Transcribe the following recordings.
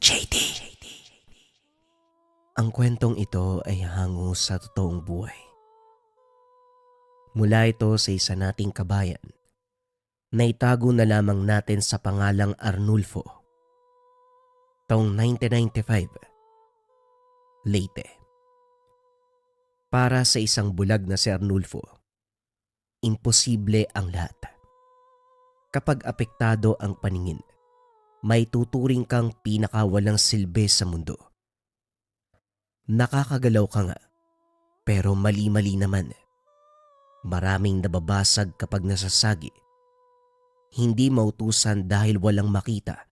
JD. Ang kwentong ito ay hango sa totoong buhay. Mula ito sa isa nating kabayan na itago na lamang natin sa pangalang Arnulfo. Taong 1995, Leyte. Para sa isang bulag na si Arnulfo, imposible ang lahat. Kapag apektado ang paningin, may tuturing kang pinakawalang silbi sa mundo. Nakakagalaw ka nga, pero mali-mali naman. Maraming nababasag kapag nasasagi. Hindi mautusan dahil walang makita.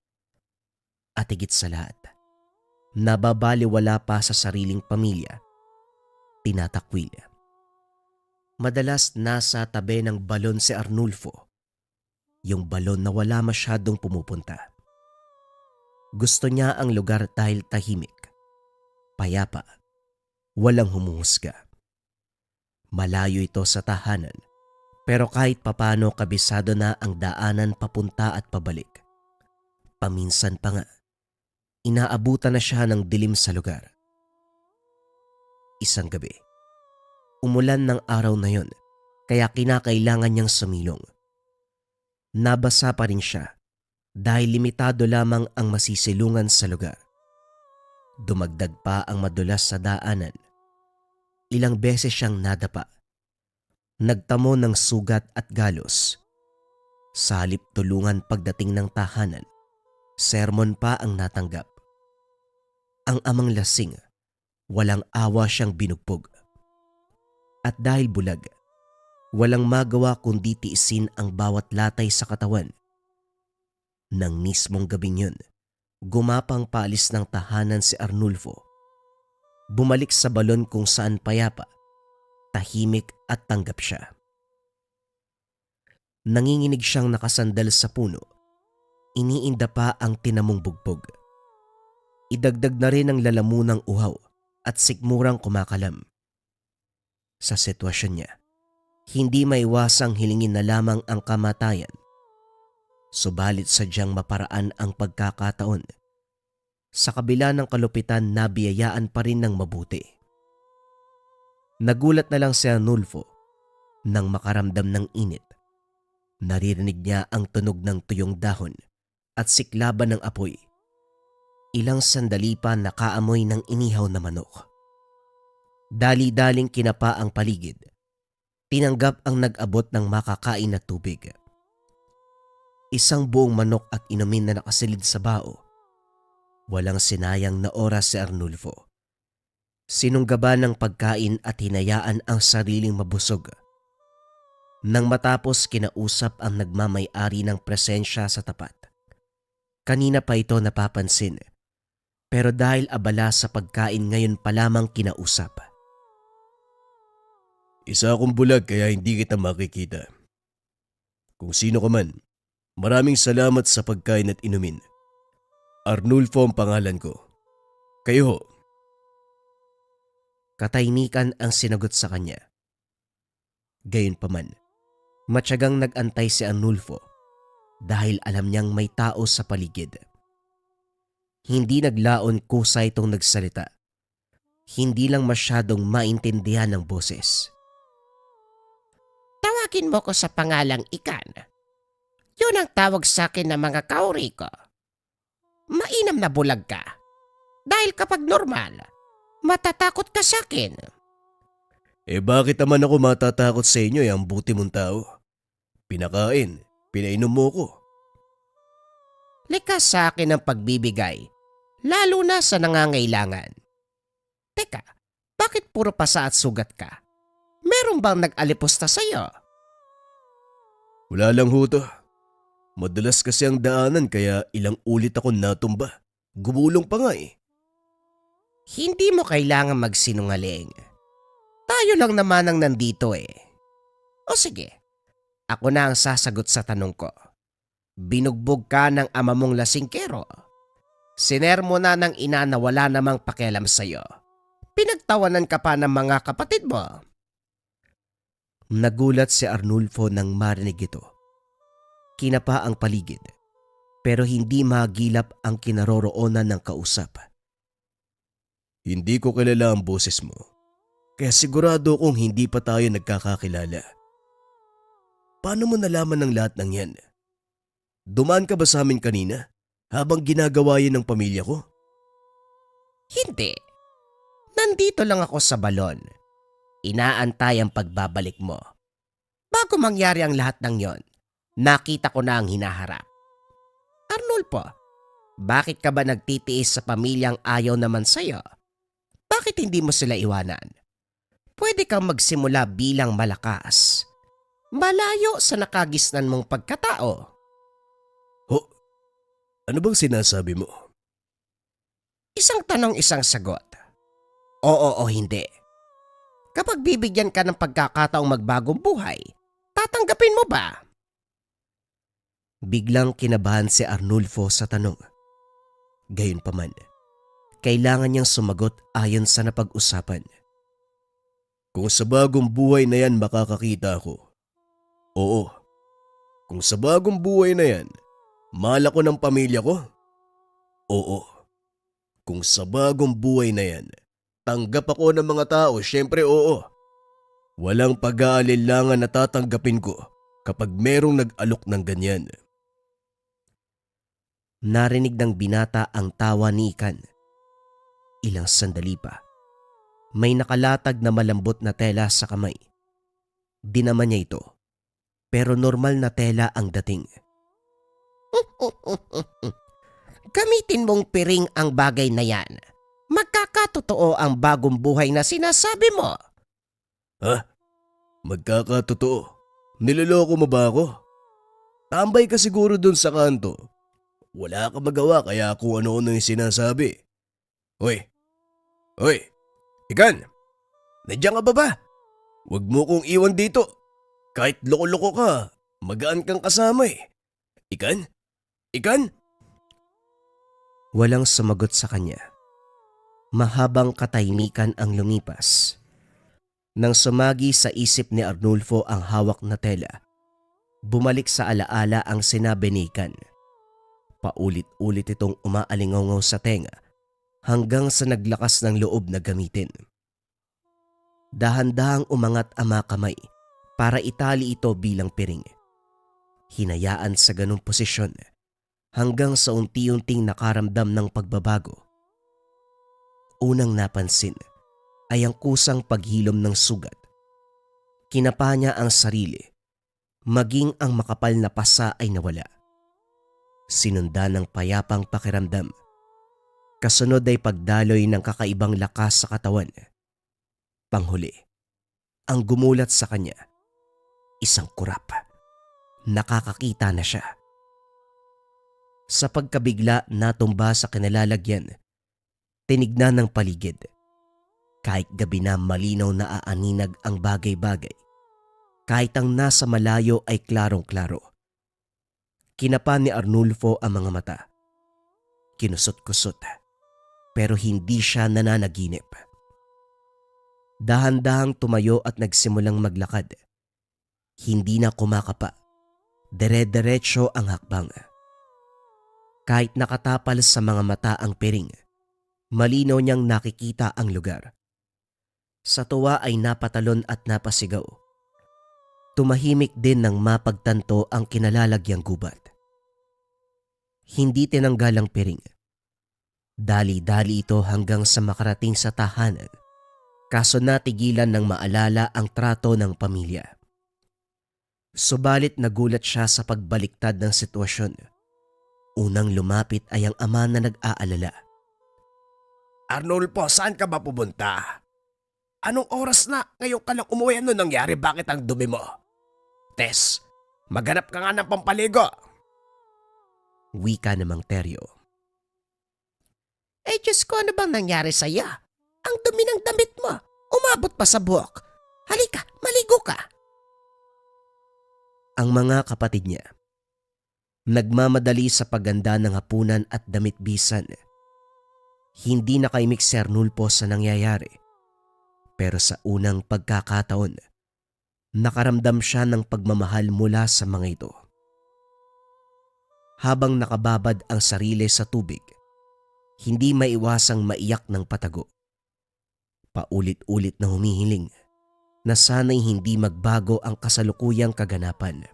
At higit sa lahat, nababaliwala pa sa sariling pamilya. Tinatakwil. Madalas nasa tabi ng balon si Arnulfo. Yung balon na wala masyadong pumupunta. Gusto niya ang lugar dahil tahimik, payapa, walang humuhusga. Malayo ito sa tahanan, pero kahit papano kabisado na ang daanan papunta at pabalik. Paminsan pa nga, inaabutan na siya ng dilim sa lugar. Isang gabi, umulan ng araw na yon, kaya kinakailangan niyang sumilong. Nabasa pa rin siya dahil limitado lamang ang masisilungan sa lugar. Dumagdag pa ang madulas sa daanan. Ilang beses siyang nadapa. Nagtamo ng sugat at galos. Sa halip tulungan pagdating ng tahanan, sermon pa ang natanggap. Ang amang lasing, walang awa siyang binugbog. At dahil bulag, walang magawa kundi tiisin ang bawat latay sa katawan. Nang mismong gabing yun, gumapang paalis ng tahanan si Arnulfo. Bumalik sa balon kung saan payapa, tahimik at tanggap siya. Nanginginig siyang nakasandal sa puno. Iniinda pa ang tinamong bugbog. Idagdag na rin ang lalamunang uhaw at sikmurang kumakalam. Sa sitwasyon niya, hindi maiwasang hilingin na lamang ang kamatayan. Subalit sadyang maparaan ang pagkakataon. Sa kabila ng kalupitan, nabiyayaan pa rin ng mabuti. Nagulat na lang si Arnulfo nang makaramdam ng init. Naririnig niya ang tunog ng tuyong dahon at siklaban ng apoy. Ilang sandali pa nakaamoy ng inihaw na manok. Dali-daling kinapa ang paligid. Tinanggap ang nag-abot ng makakain na tubig. Isang buong manok at inumin na nakasilid sa bao. Walang sinayang na oras si Arnulfo. Sinunggaban ng pagkain at hinayaan ang sariling mabusog. Nang matapos, kinausap ang nagmamay-ari ng presensya sa tapat. Kanina pa ito napapansin, pero dahil abala sa pagkain ngayon pa lamang kinausap. Isa akong bulag kaya hindi kita makikita. Kung sino ka man, maraming salamat sa pagkain at inumin. Arnulfo ang pangalan ko. Kayo ho. Katahimikan ang sinagot sa kanya. Gayunpaman, matyagang nag-antay si Arnulfo dahil alam niyang may tao sa paligid. Hindi naglaon kusa itong nagsalita. Hindi lang masyadong maintindihan ng boses. Tawagin mo ko sa pangalang Ikan. Yun ang tawag sa akin ng mga kauri ko. Mainam na bulag ka. Dahil kapag normal, matatakot ka sa akin. Bakit naman ako matatakot sa inyo ang buti mong tao? Pinakain, pinainom mo ko. Likas sa akin ang pagbibigay, lalo na sa nangangailangan. Teka, bakit puro pasa at sugat ka? Meron bang nag-alipusta sa'yo? Wala lang ho to. Madalas kasi ang daanan kaya ilang ulit ako natumba. Gumulong pa nga eh. Hindi mo kailangan magsinungaling. Tayo lang naman ang nandito eh. O sige, ako na ang sasagot sa tanong ko. Binugbog ka ng ama mong lasingkero. Sinermo na ng ina na wala namang pakialam sa'yo. Pinagtawanan ka pa ng mga kapatid mo. Nagulat si Arnulfo nang marinig ito. Kinapa ang paligid. pero hindi magilap ang kinaroroonan ng kausap. Hindi ko kilala ang boses mo, kaya sigurado kong hindi pa tayo nagkakakilala. Paano mo nalaman ng lahat ng yan? Dumaan ka ba sa amin kanina habang ginagawa yan ng pamilya ko? Hindi. Nandito lang ako sa balon. Inaantay ang pagbabalik mo. Bago mangyari ang lahat ng yon, nakita ko na ang hinaharap. Arnulfo, bakit ka ba nagtitiis sa pamilyang ayaw naman sa'yo? Bakit hindi mo sila iwanan? Pwede kang magsimula bilang malakas. Malayo sa nakagisnan mong pagkatao. Ho? Ano bang sinasabi mo? Isang tanong, isang sagot. Oo o hindi. Kapag bibigyan ka ng pagkakataong magbagong buhay, tatanggapin mo ba? Biglang kinabahan si Arnulfo sa tanong. Gayunpaman, kailangan niyang sumagot ayon sa napag-usapan. Kung sa bagong buhay na yan makakakita ako. Oo. Kung sa bagong buhay na yan, mahal ako ng pamilya ko. Oo. Kung sa bagong buhay na yan, tanggap ako ng mga tao, syempre oo. Walang pag-aalinlangan na tatanggapin ko kapag merong nag-alok ng ganyan. Narinig ng binata ang tawa ni Ikan. Ilang sandali pa, may nakalatag na malambot na tela sa kamay. Dinama niya ito, pero normal na tela ang dating. Gamitin mong piring ang bagay na yan. Magkakatotoo ang bagong buhay na sinasabi mo. Ha? Magkakatotoo. Niloloko mo ba ako? Tambay ka siguro dun sa kanto. Wala ka magawa kaya kung ano-ano yung sinasabi. Hoy! Hoy! Ikan! Nandiyan ka ba ba? Huwag mo kong iwan dito. Kahit loko-loko ka, magaan kang kasama eh. Ikan? Ikan? Walang sumagot sa kanya. Mahabang katahimikan ang lumipas. Nang sumagi sa isip ni Arnulfo ang hawak na tela, bumalik sa alaala ang sinabi ni Ikan. Paulit-ulit itong umaalingaw sa tenga hanggang sa naglakas ng loob na gamitin. Dahan-dahang umangat ang mga kamay para itali ito bilang piring. Hinayaan sa ganong posisyon hanggang sa unti-unting nakaramdam ng pagbabago. Unang napansin ay ang kusang paghilom ng sugat. Kinapa niya ang sarili, maging ang makapal na pasa ay nawala. Sinundan ng payapang pakiramdam. Kasunod ay pagdaloy ng kakaibang lakas sa katawan. Panghuli, ang gumulat sa kanya, isang kurap. Nakakakita na siya. Sa pagkabigla natumba sa kinalalagyan, tinignan ng paligid. Kahit gabi na malinaw na aaninag ang bagay-bagay, kahit ang nasa malayo ay klarong-klaro. Kinapa ni Arnulfo ang mga mata. Kinusot-kusot, pero hindi siya nananaginip. Dahan-dahang tumayo at nagsimulang maglakad. Hindi na kumakapa. Dire-diretso ang hakbang. Kahit nakatapal sa mga mata ang piring, malinaw niyang nakikita ang lugar. Sa tuwa ay napatalon at napasigaw. Tumahimik din nang mapagtanto ang kinalalagyang gubat. Hindi tinanggal ang piring. Dali-dali ito hanggang sa makarating sa tahanan, kaso natigilan ng maalala ang trato ng pamilya. Subalit nagulat siya sa pagbaliktad ng sitwasyon. Unang lumapit ay ang ama na nag-aalala. Arnulfo, saan ka ba pumunta? Anong oras na ngayon ka lang umuwi? Ano nangyari? Bakit ang dumi mo? Tess, maghanap ka nga ng pampaligo. Wika namang Teryo. Eh Diyos ko, ano bang nangyari sa'yo? Ang dumi ng damit mo. Umabot pa sa buhok. Halika, maligo ka. Ang mga kapatid niya, nagmamadali sa pagganda ng hapunan at damit bisan. Hindi nakaimik si Arnulfo sa nangyayari. Pero sa unang pagkakataon, nakaramdam siya ng pagmamahal mula sa mga ito. Habang nakababad ang sarili sa tubig, hindi maiwasang maiyak ng patago. Paulit-ulit na humihiling na sana'y hindi magbago ang kasalukuyang kaganapan.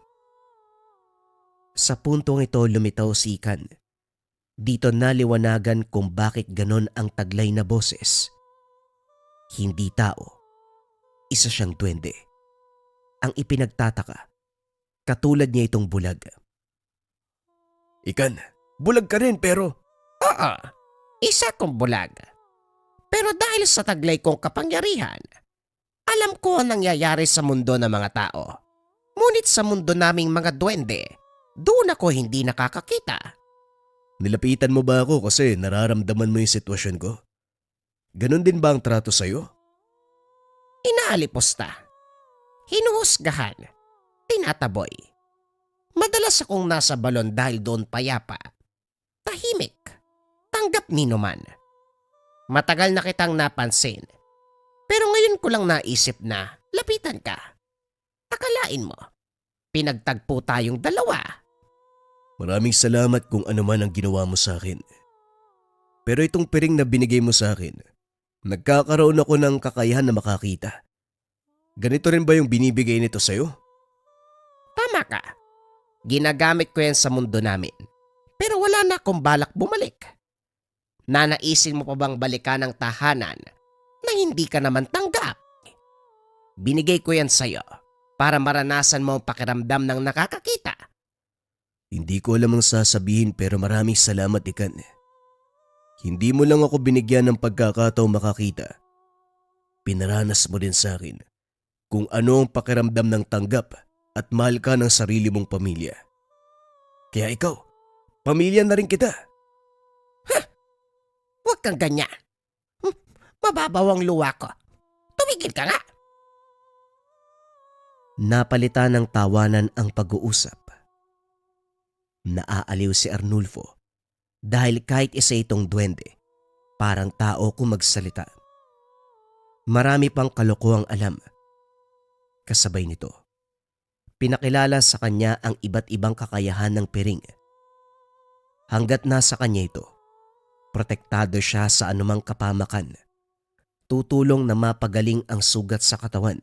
Sa puntong ito lumitaw si Ikan. Dito naliwanagan kung bakit ganon ang taglay na boses. Hindi tao, isa siyang duwende. Ang ipinagtataka, katulad niya itong bulag. Ikan, bulag ka rin pero Oo, isa kong bulag. Pero dahil sa taglay kong kapangyarihan, alam ko ang nangyayari sa mundo ng mga tao. Ngunit sa mundo naming mga duwende, doon ako hindi nakakakita. nilapitan mo ba ako kasi nararamdaman mo yung sitwasyon ko? Ganon din ba ang trato sa'yo? Inaalipusta, hinuhusgahan, tinataboy. Madalas akong nasa balon dahil doon payapa. Tahimik, tanggap ninuman. Matagal na kitang napansin. Pero ngayon ko lang naisip na lapitan ka. Akalain mo, pinagtagpo tayong dalawa. Maraming salamat kung ano man ang ginawa mo sa akin. Pero itong piring na binigay mo sa akin, nagkakaroon ako ng kakayahan na makakita. Ganito rin ba yung binibigay nito sa'yo? Tama ka. Ginagamit ko yan sa mundo namin. Pero wala na akong balak bumalik. Nanaisin mo pa bang balikan ang tahanan na hindi ka naman tanggap? Binigay ko yan sa'yo para maranasan mo ang pakiramdam ng nakakakita. Hindi ko alam ang sasabihin pero maraming salamat, Ikan. Hindi mo lang ako binigyan ng pagkakataong makakita. Pinaranas mo din sa akin kung ano ang pakiramdam ng tanggap at mahal ka ng sarili mong pamilya. Kaya ikaw, pamilya na rin kita. Huwag kang ganyan. Mababaw ang luwa ko. Tumigil ka nga. Napalitan ng tawanan ang pag-uusap. Naaaliw si Arnulfo dahil kahit isa itong duwende, parang tao kung magsalita. Marami pang kalokohang alam. Kasabay nito, pinakilala sa kanya ang iba't ibang kakayahan ng piring. Hanggat nasa kanya ito, protektado siya sa anumang kapamakan. Tutulong na mapagaling ang sugat sa katawan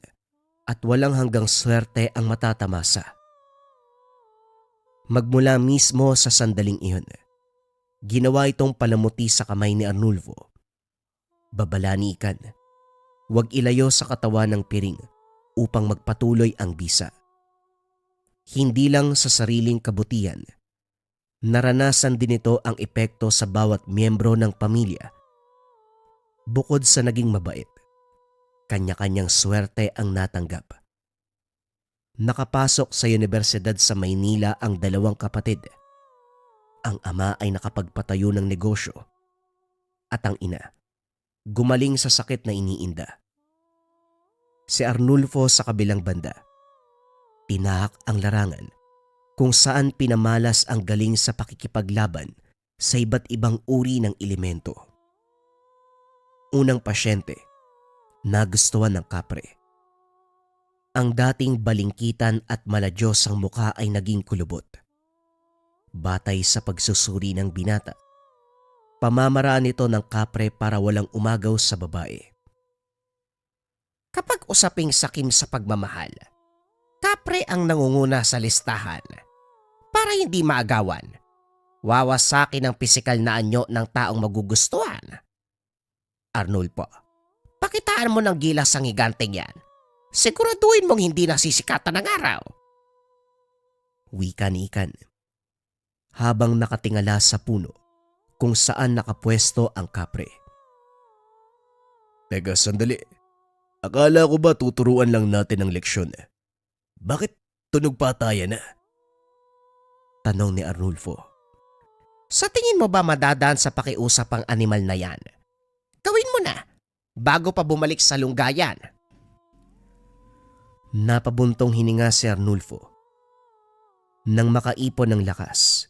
at walang hanggang swerte ang matatamasa. Magmula mismo sa sandaling iyon, ginawa itong palamuti sa kamay ni Arnulfo. Babala ni Ikan, huwag ilayo sa katawan ng piring upang magpatuloy ang bisa. Hindi lang sa sariling kabutihan, naranasan din ito ang epekto sa bawat miyembro ng pamilya. Bukod sa naging mabait, kanya-kanyang swerte ang natanggap. Nakapasok sa Universidad sa Maynila ang dalawang kapatid. Ang ama ay nakapagpatayo ng negosyo at ang ina gumaling sa sakit na iniinda. Si Arnulfo sa kabilang banda, tinahak ang larangan kung saan pinamalas ang galing sa pakikipaglaban sa iba't ibang uri ng elemento. Unang pasyente, nagustuhan ng kapre. Ang dating balingkitan at maladyos ang mukha ay naging kulubot. Batay sa pagsusuri ng binata, pamamaraan ito ng kapre para walang umagaw sa babae. Kapag usaping sakim sa pagmamahal, kapre ang nangunguna sa listahan. Para hindi maagawan, wawasakin ang pisikal na anyo ng taong magugustuhan. Arnulfo, pakitaan mo ng gilas ang higanteng yan. Siguraduhin mong hindi nasisikatan ng araw. Wika ni Ikan, habang nakatingala sa puno kung saan nakapwesto ang kapre. Teka, sandali. Akala ko ba tuturuan lang natin ang leksyon? Bakit tunog pa tayo na? Tanong ni Arnulfo. Sa tingin mo ba madadaan sa pakiusap ang animal na yan? Gawin mo na, bago pa bumalik sa lunggayan. Napabuntong hininga si Arnulfo. Nang makaipon ng lakas,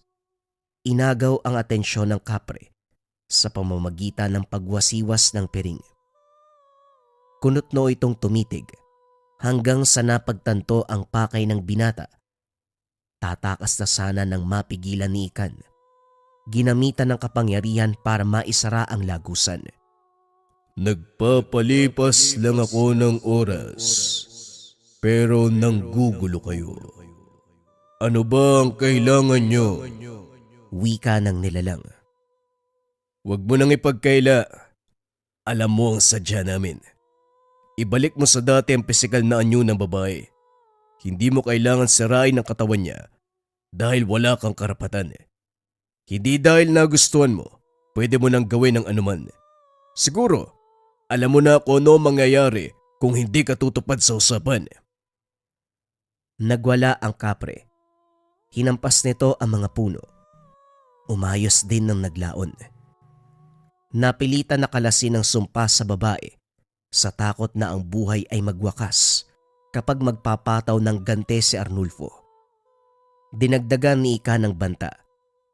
inagaw ang atensyon ng kapre sa pamamagitan ng pagwasiwas ng piring. Kunotno itong tumitig hanggang sa napagtanto ang pakay ng binata Tatakas na sana nang mapigilan ni Ikan. Ginamitan ng kapangyarihan para maisara ang lagusan. Nagpapalipas lang ako ng oras. Pero nanggugulo kayo. Ano ba ang kailangan nyo? Wika ng nilalang. Huwag mo nang ipagkaila. Alam mo ang sadya namin. Ibalik mo sa dati ang pisikal na anyo ng babae. Hindi mo kailangan sirain ang katawan niya dahil wala kang karapatan. Hindi dahil nagustuhan mo, pwede mo nang gawin ang anuman. Siguro, alam mo na kung ano mangyayari kung hindi ka tutupad sa usapan. Nagwala ang kapre. Hinampas nito ang mga puno. Umayos din ng naglaon. Napilitan na kalasin ang sumpa sa babae sa takot na ang buhay ay magwakas kapag magpapataw ng gante si Arnulfo. Dinagdagan ni Ika ng banta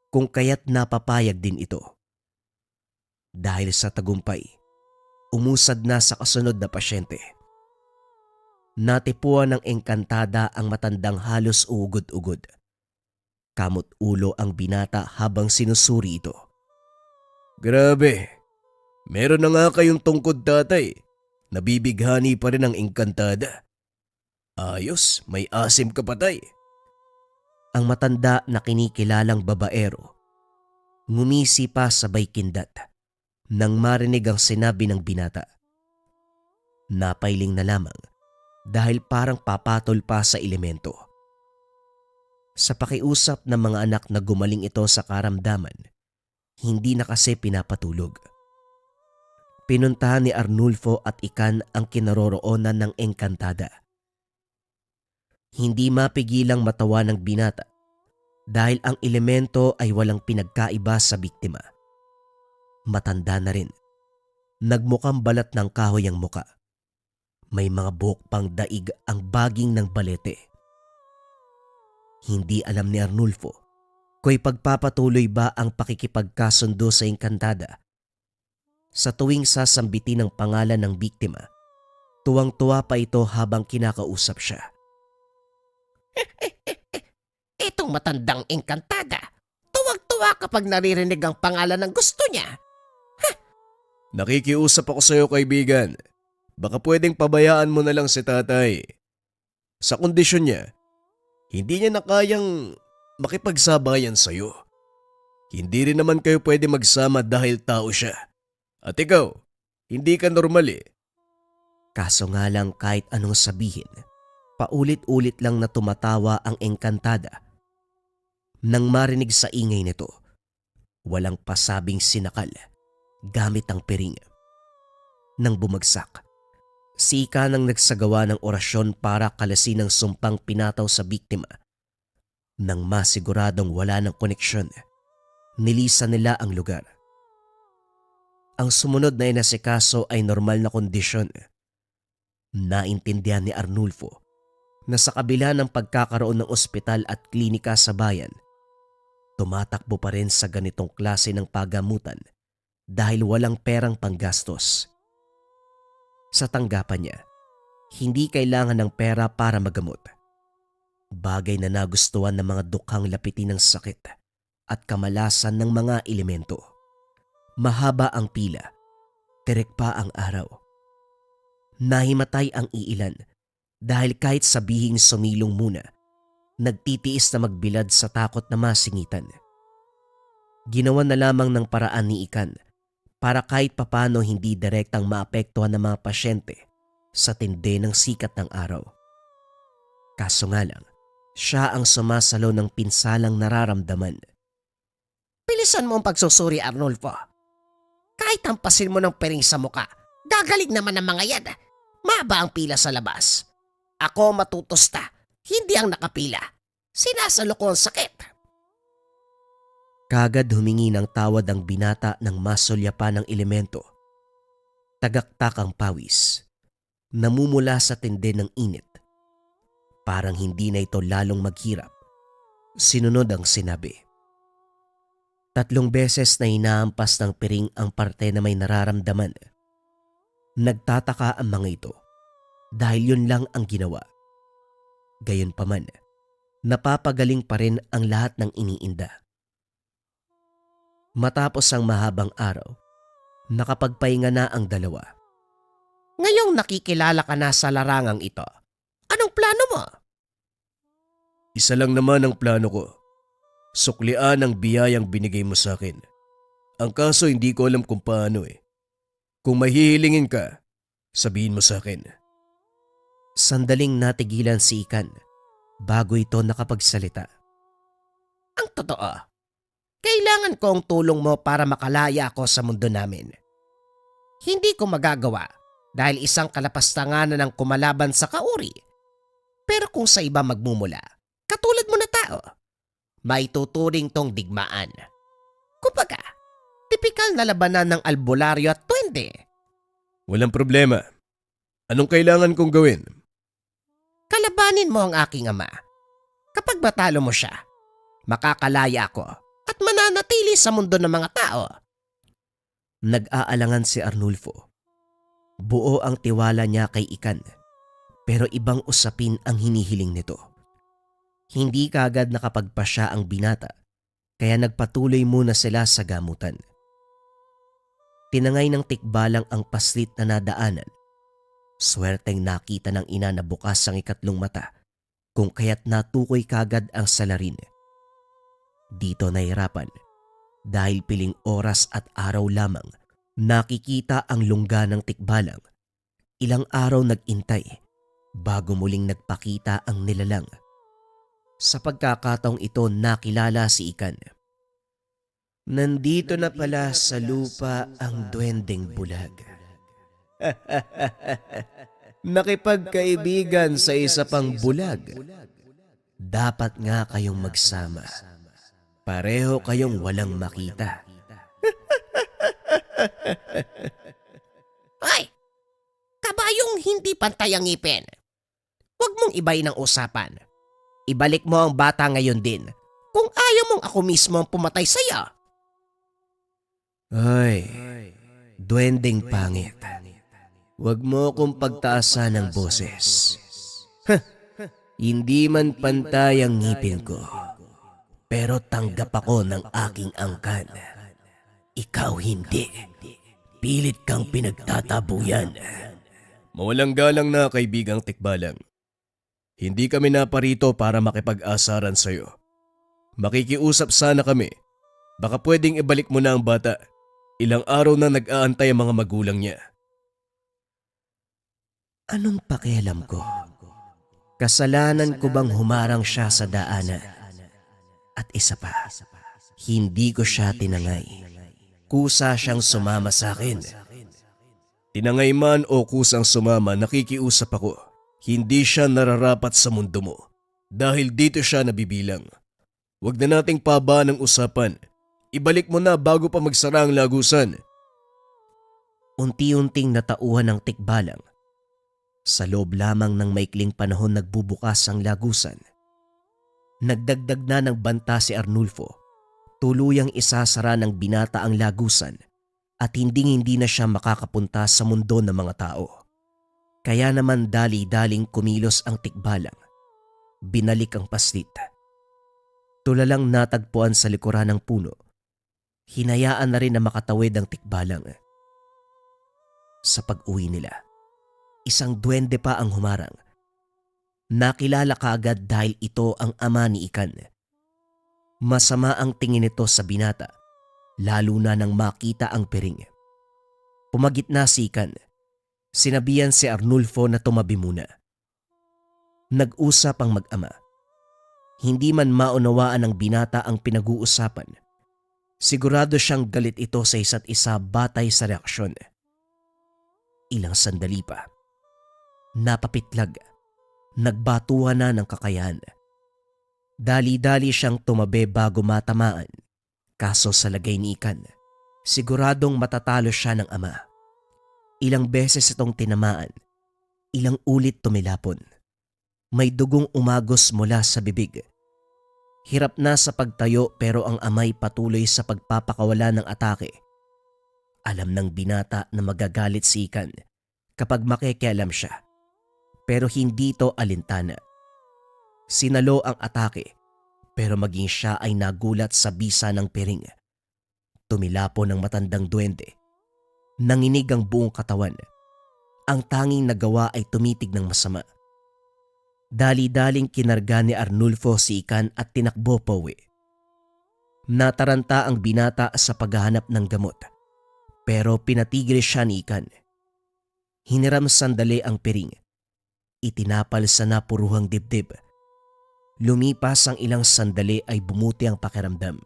kung kaya't napapayag din ito. Dahil sa tagumpay, umusad na sa kasunod na pasyente. Natipuan ng engkantada ang matandang halos ugod-ugod. Kamot ulo ang binata habang sinusuri ito. Grabe, meron na nga kayong tungkod tatay. Nabibighani pa rin ang engkantada. Ayos, may asim ka patay. Ang matanda na kinikilalang babaero ngumisi pa sabay kindat nang marinig ang sinabi ng binata. Napailing na lamang dahil parang papatol pa sa elemento. Sa pakiusap ng mga anak na gumaling ito sa karamdaman, hindi na kasi pinapatulog. Pinuntahan ni Arnulfo at Ikan ang kinaroroonan ng engkantada. Hindi mapigilang matawa ng binata dahil ang elemento ay walang pinagkaiba sa biktima. Matanda na rin. Nagmukhang balat ng kahoy ang muka. May mga buhok pang daig ang baging ng balete. Hindi alam ni Arnulfo kung ipagpapatuloy ba ang pakikipagkasundo sa engkantada. Sa tuwing sasambitin ang pangalan ng biktima, tuwang-tuwa pa ito habang kinakausap siya. Itong matandang engkantada, tuwag-tuwa kapag naririnig ang pangalan ng gusto niya. Nakikiusap ako sa iyo, kaibigan. Baka pwedeng pabayaan mo na lang si tatay. Sa kondisyon niya, hindi niya na kayang makipagsabayan sa iyo. Hindi rin naman kayo pwede magsama dahil tao siya. At ikaw, hindi ka normal eh. Kaso nga lang kahit anong sabihin, paulit-ulit lang na tumatawa ang engkantada. Nang marinig sa ingay nito, walang pasabing sinakal gamit ang piring. Nang bumagsak, si Ika nang nagsagawa ng orasyon para kalasin ang sumpang pinataw sa biktima. Nang masiguradong wala ng koneksyon, nilisan nila ang lugar. Ang sumunod na inasikaso ay normal na kondisyon. Naintindihan ni Arnulfo na sa kabila ng pagkakaroon ng ospital at klinika sa bayan, tumatakbo pa rin sa ganitong klase ng pagamutan dahil walang perang panggastos. Sa tanggapan niya, hindi kailangan ng pera para magamot. Bagay na nagustuhan ng mga dukhang lapitin ng sakit at kamalasan ng mga elemento. Mahaba ang pila, terek pa ang araw. Nahimatay ang iilan dahil kahit sabihing sumilong muna, nagtitiis na magbilad sa takot na masingitan. Ginawa na lamang ng paraan ni Ikan para kahit papano hindi direktang maapektuhan ng mga pasyente sa tindi ng sikat ng araw. Kaso nga lang, siya ang sumasalo ng pinsalang nararamdaman. Bilisan mo ang pagsusuri, Arnulfo. Kahit tampasin mo ng piring sa muka, gagaling naman ang mga yan. Maba ang pila sa labas. Ako matutusta, hindi ang nakapila. Sinasalo ko ang sakit. Kagad humingi ng tawad ang binata ng masulyapan ng elemento. Tagaktak ang pawis. Namumula sa tindi ng init. Parang hindi na ito lalong maghirap. Sinunod ang sinabi. 3 beses na inaampas ng piring ang parte na may nararamdaman. Nagtataka ang mga ito dahil yun lang ang ginawa. Gayunpaman, napapagaling pa rin ang lahat ng iniinda. Matapos ang mahabang araw, nakapagpahinga na ang dalawa. Ngayong nakikilala ka na sa larangang ito, anong plano mo? Isa lang naman ang plano ko. Suklian ang biyayang binigay mo sa akin. Ang kaso hindi ko alam kung paano eh. Kung mahihilingin ka, sabihin mo sa akin. Sandaling natigilan si Ikan bago ito nakapagsalita. Ang totoo, kailangan ko ang tulong mo para makalaya ako sa mundo namin. Hindi ko magagawa dahil isang kalapastanganan ang kumalaban sa kauri. Pero kung sa iba magmumula, katulad mo na tao, may tuturing tong digmaan. Kumbaga, tipikal na labanan ng albularyo at tuwende. Walang problema. Anong kailangan kong gawin? Kalabanin mo ang aking ama. Kapag matalo mo siya, makakalaya ako at mananatili sa mundo ng mga tao. Nag-aalangan si Arnulfo. Buo ang tiwala niya kay Ikan, pero ibang usapin ang hinihiling nito. Hindi kaagad nakapagpasya ang binata, kaya nagpatuloy muna sila sa gamutan. Tinangay ng tikbalang ang paslit na nadaanan. Swerteng nakita ng ina na bukas ang ikatlong mata, kung kaya't natukoy kagad ang salarin. Dito nahirapan dahil piling oras at araw lamang nakikita ang lungga ng tikbalang. Ilang araw nag-intay bago muling nagpakita ang nilalang. Sa pagkakataong ito nakilala si Ikan. Nandito na pala sa lupa ang duwendeng bulag. Nakipagkaibigan sa isa pang bulag. Dapat nga kayong magsama. Pareho kayong walang makita. Ay! Kabayong hindi pantay ang ngipin. Huwag mong ibayin ang usapan. Ibalik mo ang bata ngayon din kung ayaw mong ako mismo ang pumatay sa'yo. Ay, duwendeng pangit. Huwag mo akong pagtaasan ng boses. Hindi man pantay ang ngipin ko, pero tanggap ako ng aking angkan. Ikaw hindi. Pilit kang pinagtatabuyan. Mawalang galang na kaibigang tikbalang. Hindi kami naparito para makipag-asaran sa'yo. Makikiusap sana kami. Baka pwedeng ibalik mo na ang bata. Ilang araw na nag-aantay ang mga magulang niya. Anong pakialam ko? Kasalanan ko bang humarang siya sa daanan? At isa pa, hindi ko siya tinangay. Kusa siyang sumama sa akin. Tinangay man o kusang sumama, nakikiusap ako. Hindi siya nararapat sa mundo mo. Dahil dito siya nabibilang. Huwag na nating pabaan ang usapan. Ibalik mo na bago pa magsara ang lagusan. Unti-unting natauhan ng tikbalang. Sa loob lamang ng maikling panahon nagbubukas ang lagusan. Nagdagdag na ng banta si Arnulfo. Tuluyang isasara ng binata ang lagusan at hindi na siya makakapunta sa mundo ng mga tao. Kaya naman dali-daling kumilos ang tikbalang. Binalik ang paslit. Tulalang natagpuan sa likuran ng puno. Hinayaan na rin na makatawid ang tikbalang. Sa pag-uwi nila, isang duwende pa ang humarang. Nakilala kaagad dahil ito ang ama ni Ikan. Masama ang tingin nito sa binata, lalo na nang makita ang piring. Pumagit na si Ikan. Sinabihan si Arnulfo na tumabi muna. Nag-usap ang mag-ama. Hindi man maunawaan ng binata ang pinag-uusapan. Sigurado siyang galit ito sa isa't isa batay sa reaksyon. Ilang sandali pa. Napapitlag. Nagbatuhan na ng kakayahan. Dali-dali siyang tumabi bago matamaan. Kaso sa lagay ni Ikan, siguradong matatalo siya ng ama. Ilang beses itong tinamaan. Ilang ulit tumilapon. May dugong umagos mula sa bibig. Hirap na sa pagtayo pero ang amay patuloy sa pagpapakawala ng atake. Alam ng binata na magagalit si Ikan kapag makikialam siya. Pero hindi ito alintana. Sinalo ang atake pero maging siya ay nagulat sa bisa ng piring. Tumilapo ng matandang duwende. Nanginig ang buong katawan. Ang tanging nagawa ay tumitig ng masama. Dali-daling kinarga ni Arnulfo si Ikan at tinakbo pauwi. Nataranta ang binata sa paghahanap ng gamot pero pinatigil siya ni Ikan. Hiniram sandali ang piring. Itinapal sa napuruhang dibdib. Lumipas ang ilang sandali ay bumuti ang pakiramdam.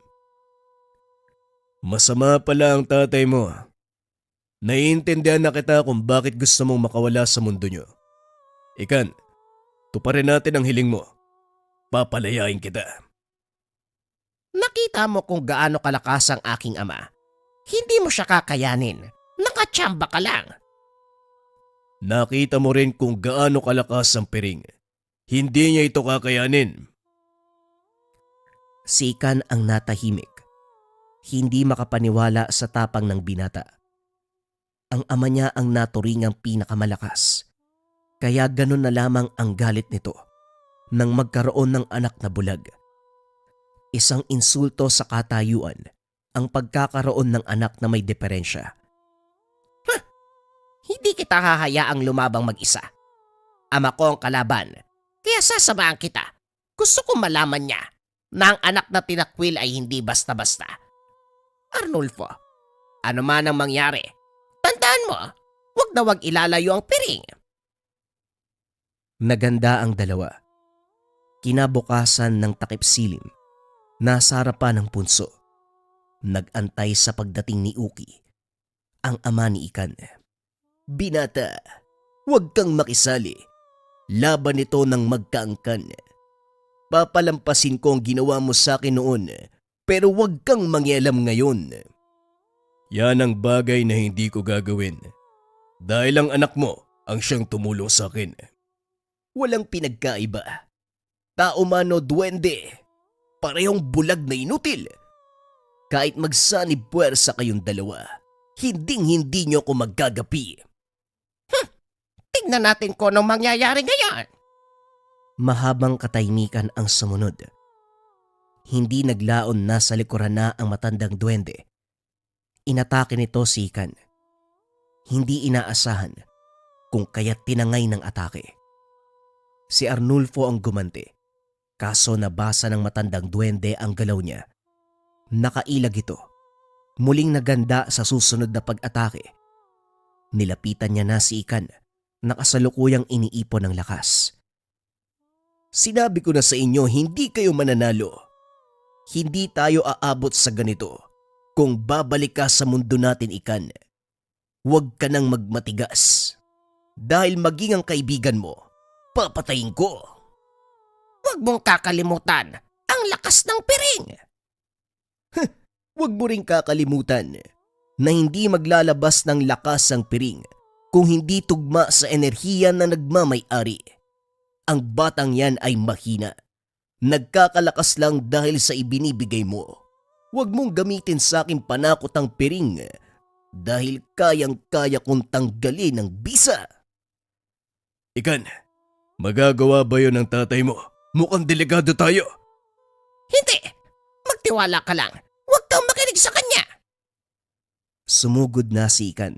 Masama pala ang tatay mo. Naiintindihan na kita kung bakit gusto mong makawala sa mundo nyo. Ikan, tuparin natin ang hiling mo. Papalayain kita. Nakita mo kung gaano kalakas ang aking ama. Hindi mo siya kakayanin. Nakachamba ka lang. Nakita mo rin kung gaano kalakas ang piring. Hindi niya ito kakayanin. Si Ikan ang natahimik. Hindi makapaniwala sa tapang ng binata. Ang ama niya ang naturingang pinakamalakas. Kaya ganun na lamang ang galit nito nang magkaroon ng anak na bulag. Isang insulto sa katayuan ang pagkakaroon ng anak na may diferensya. Hindi kita hahayaang lumabang mag-isa. Ama ko ang kalaban, kaya sasamahan kita. Gusto kong malaman niya na ang anak na tinakwil ay hindi basta-basta. Arnulfo, ano man ang mangyari, tandaan mo, wag na wag ilalayo ang piring. Naganda ang dalawa. Kinabukasan ng takip silim, nasa harapan ng punso. Nag-antay sa pagdating ni Uki, ang ama ni Ikan. Binata, huwag kang makisali. Laban ito ng magkaangkan. Papalampasin ko ang ginawa mo sa akin noon, pero huwag kang mangialam ngayon. Yan ang bagay na hindi ko gagawin. Dahil ang anak mo ang siyang tumulong sa akin. Walang pinagkaiba. Tao man o duwende, parehong bulag na inutil. Kahit magsanib puwersa kayong dalawa, hinding-hindi nyo ko magagapi. Tignan natin kung anong mangyayari ngayon. Mahabang katahimikan ang sumunod. Hindi naglaon na sa likuran na ang matandang duwende. Inatake nito si Ikan. Hindi inaasahan kung kaya't tinangay ng atake. Si Arnulfo ang gumanti. Kaso nabasa ng matandang duwende ang galaw niya. Nakailag ito. Muling naganda sa susunod na pag-atake. Nilapitan niya na si Ikan na kasalukuyang iniipon ng lakas. Sinabi ko na sa inyo, hindi kayo mananalo. Hindi tayo aabot sa ganito kung babalik ka sa mundo natin, Ikan. Huwag ka nang magmatigas. Dahil maging ang kaibigan mo, papatayin ko. Huwag mong kakalimutan ang lakas ng piring. Huwag mo rin kakalimutan na hindi maglalabas ng lakas ang piring kung hindi tugma sa enerhiya na nagmamay-ari. Ang batang yan ay mahina. Nagkakalakas lang dahil sa ibinibigay mo. Huwag mong gamitin sa aking panakot ang piring dahil kayang-kaya kong tanggalin ang bisa. Ikan, magagawa ba yun ng tatay mo? Mukhang delikado tayo. Hindi! Magtiwala ka lang. Huwag kang makinig sa kanya. Sumugod na si Ikan.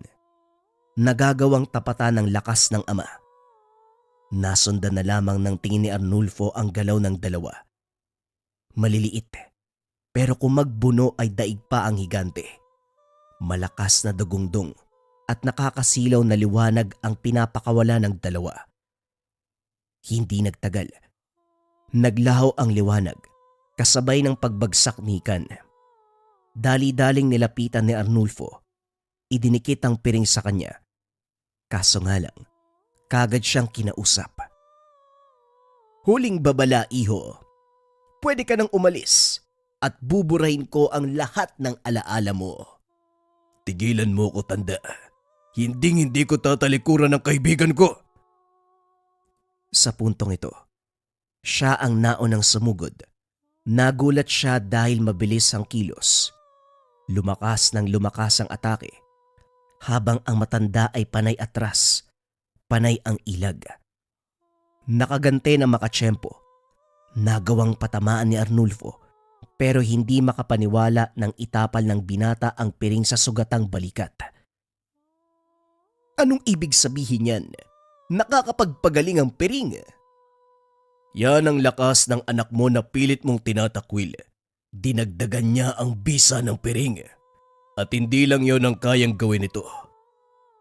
Nagagawang tapatan ng lakas ng ama. Nasundan na lamang ng tingin ni Arnulfo ang galaw ng dalawa. Maliliit, pero kung magbuno ay daig pa ang higante. Malakas na dugungdong at nakakasilaw na liwanag ang pinapakawala ng dalawa. Hindi nagtagal. Naglaho ang liwanag kasabay ng pagbagsak ni Ikan. Dali-daling nilapitan ni Arnulfo. Idinikit ang piring sa kanya. Kaso nga lang, kagad siyang kinausap. Huling babala, iho. Pwede ka nang umalis at buburahin ko ang lahat ng alaala mo. Tigilan mo ko, tanda. Hindi ko tatalikuran ng kaibigan ko. Sa puntong ito, siya ang naunang sumugod. Nagulat siya dahil mabilis ang kilos. Lumakas ng lumakas ang atake. Habang ang matanda ay panay atras, panay ang ilag. Nakagante na makatsyempo, Nagawang patamaan ni Arnulfo pero hindi makapaniwala nang itapal ng binata ang piring sa sugatang balikat. Anong ibig sabihin yan? Nakakapagpagaling ang piring. Yan ang lakas ng anak mo na pilit mong tinatakwil. Dinagdagan niya ang bisa ng piring. At hindi lang yon ang kayang gawin ito.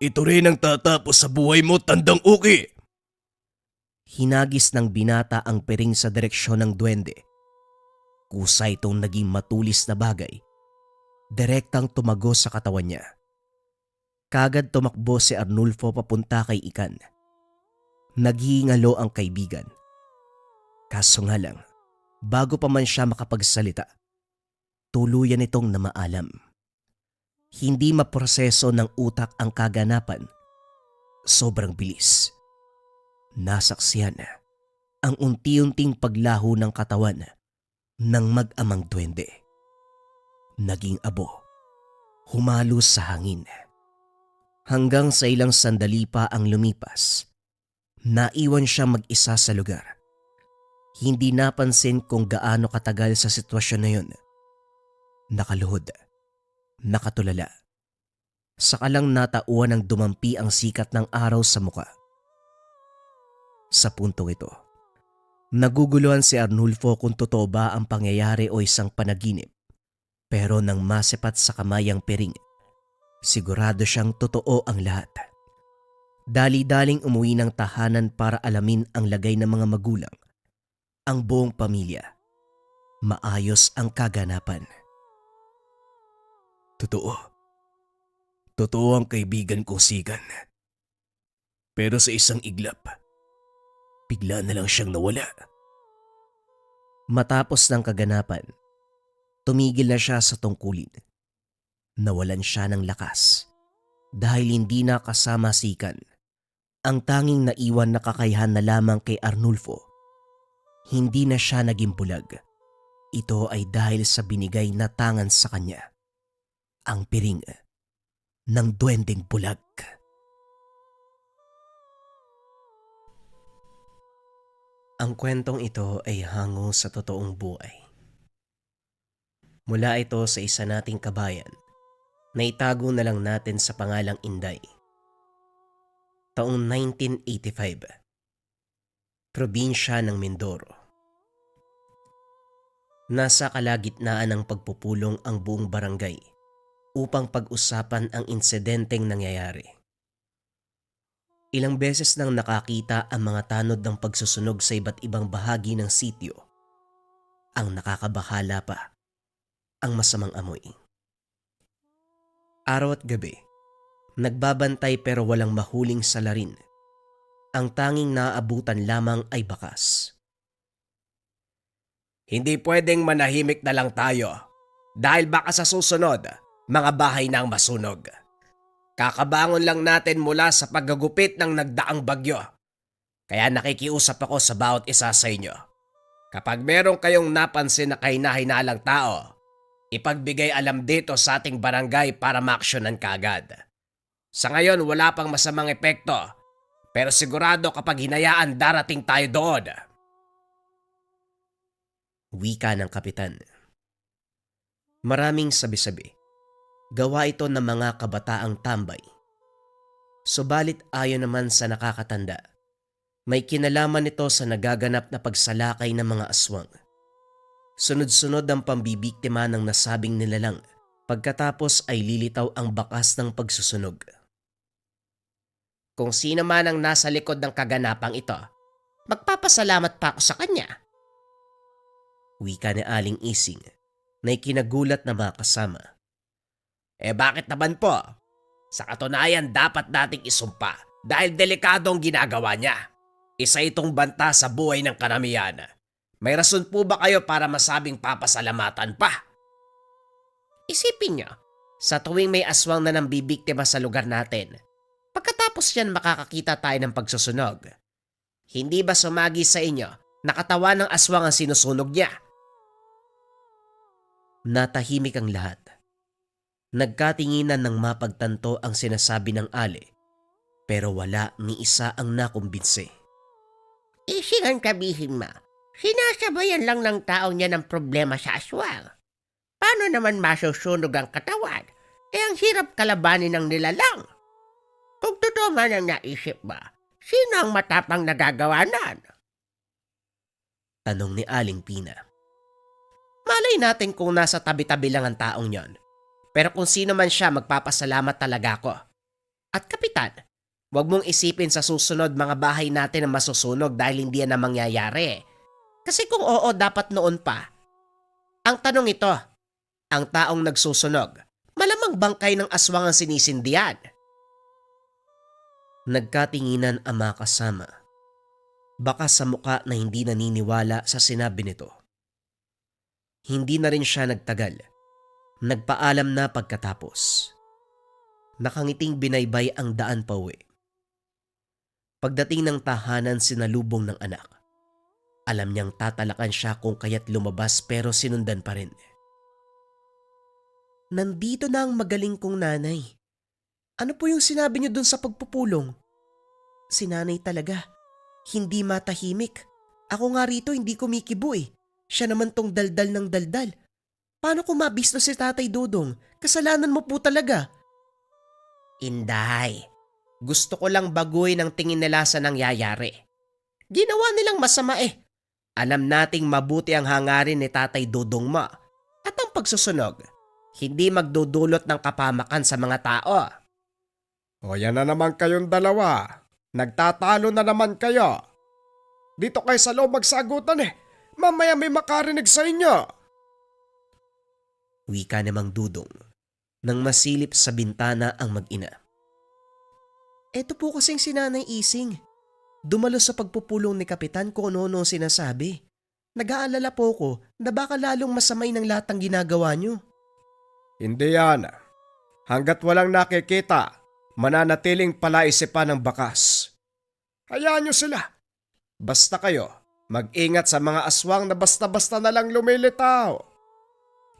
Ito rin ang tatapos sa buhay mo, tandang uki! Hinagis ng binata ang piring sa direksyon ng duwende. Kusa itong naging matulis na bagay. Direktang tumago sa katawan niya. Kagad tumakbo si Arnulfo papunta kay Ikan. Naghihingalo ang kaibigan. Kaso nga lang, bago pa man siya makapagsalita, tuluyan itong namaalam. Hindi maproseso ng utak ang kaganapan. Sobrang bilis. Nasaksihan ang unti-unting paglaho ng katawan ng mag-amang duwende. Naging abo, humalos sa hangin. Hanggang sa ilang sandali pa ang lumipas, naiwan siya mag-isa sa lugar. Hindi napansin kung gaano katagal sa sitwasyon na yun. Nakaluhod, nakatulala. Saka lang natauan ng dumampi ang sikat ng araw sa muka. Sa puntong ito, naguguluhan si Arnulfo kung totoo ba ang pangyayari o isang panaginip. Pero nang masipat sa kamay ang piring, sigurado siyang totoo ang lahat. Dali-daling umuwi ng tahanan para alamin ang lagay ng mga magulang, ang buong pamilya. Maayos ang kaganapan. Totoo. Totoo ang kaibigan kong Sigan. Pero sa isang iglap, bigla na lang siyang nawala. Matapos ng kaganapan, tumigil na siya sa tungkulin. Nawalan siya ng lakas dahil hindi na kasama si Ikan. Ang tanging naiwan na kakayahan na lamang kay Arnulfo. Hindi na siya naging bulag. Ito ay dahil sa binigay na tangan sa kanya. Ang piring ng duwendeng bulag. Ang kwentong ito ay hango sa totoong buhay. Mula ito sa isa nating kabayan na itago na lang natin sa pangalang Inday. Taong 1985. Probinsya ng Mindoro. Nasa kalagitnaan ng pagpupulong ang buong barangay upang pag-usapan ang insidenteng nangyayari. Ilang beses nang nakakita ang mga tanod ng pagsusunog sa iba't ibang bahagi ng sitio. Ang nakakabahala pa, ang masamang amoy. Araw at gabi, nagbabantay pero walang mahuling salarin. Ang tanging naaabutan lamang ay bakas. Hindi pwedeng manahimik na lang tayo dahil baka sa susunod, mga bahay na ang masunog. Kakabangon lang natin mula sa paggagupit ng nagdaang bagyo. Kaya nakikiusap ako sa bawat isa sa inyo. Kapag meron kayong napansin na kahina-hinalang tao, ipagbigay alam dito sa ating barangay para maaksyonan kaagad. Sa ngayon wala pang masamang epekto, pero sigurado kapag hinayaan darating tayo doon. Wika ng kapitan. Maraming sabi-sabi. Gawa ito ng mga kabataang tambay. Subalit ayon naman sa nakakatanda, may kinalaman ito sa nagaganap na pagsalakay ng mga aswang. Sunod-sunod ang pambibiktima ng nasabing nilalang, pagkatapos ay lilitaw ang bakas ng pagsusunog. Kung sino man ang nasa likod ng kaganapang ito, magpapasalamat pa ako sa kanya. Wika ni Aling Ising na ikinagulat na mga kasama. Bakit naman po? Sa katunayan dapat nating isumpa dahil delikado ang ginagawa niya. Isa itong banta sa buhay ng karamihan. May rason po ba kayo para masabing papasalamatan pa? Isipin niyo, sa tuwing may aswang na nambibiktima sa lugar natin, pagkatapos yan makakakita tayo ng pagsusunog. Hindi ba sumagi sa inyo na katawan ng aswang ang sinusunog niya? Natahimik ang lahat. Nagkatinginan ng mapagtanto ang sinasabi ng ale, pero wala ni isa ang nakumbinse. Isingan kabihin ma, Sinasabayan lang ng tao niya ng problema sa aswang. Paano naman masusunog ang katawan? Ang hirap kalabanin ng nilalang. Kung totoo man ang naisip ba, sino ang matapang nagagawa nan? Tanong ni Aling Pina. Malay natin kung nasa tabi-tabi lang ang taong yon. Pero kung sino man siya, magpapasalamat talaga ako. At kapitan, huwag mong isipin sa susunod mga bahay natin na masusunog dahil hindi yan na mangyayari. Kasi kung oo, dapat noon pa. Ang tanong ito, ang taong nagsusunog, malamang bangkay ng aswang ang sinisindihan. Nagkatinginan ang mga kasama. Baka sa muka na hindi naniniwala sa sinabi nito. Hindi na rin siya nagtagal. Nagpaalam na pagkatapos. Nakangiting binaybay ang daan pauwi. Pagdating ng tahanan sinalubong ng anak. Alam niyang tatalakan siya kung kaya't lumabas pero sinundan pa rin. Nandito na ang magaling kong nanay. Ano po yung sinabi niyo dun sa pagpupulong? Si nanay talaga. Hindi matahimik. Ako nga rito hindi kumikibo eh. Siya naman tong daldal ng daldal. Paano ko mabisto si Tatay Dodong? Kasalanan mo po talaga. Inday, gusto ko lang baguhin ang tingin nila sa nangyayari. Ginawa nilang masama eh. Alam nating mabuti ang hangarin ni Tatay Dodong mo. At ang pagsusunog, hindi magdudulot ng kapamakan sa mga tao. O yan na naman kayong dalawa. Nagtatalo na naman kayo. Dito kayo sa loob magsagutan eh. Mamaya may makarinig sa inyo. Wika ni Mang Dudong nang masilip sa bintana ang mag-ina. Eto po kasing si Nanay Ising. Dumalo sa pagpupulong ni Kapitan kung ano-ano sinasabi. Nag-aalala po ko na baka lalong masamay ng lahat ng ginagawa niyo. Hindi yan. Hanggat walang nakikita, mananatiling palaisipan ng bakas. Hayaan nyo sila. Basta kayo, mag-ingat sa mga aswang na basta-basta na lang lumilitaw.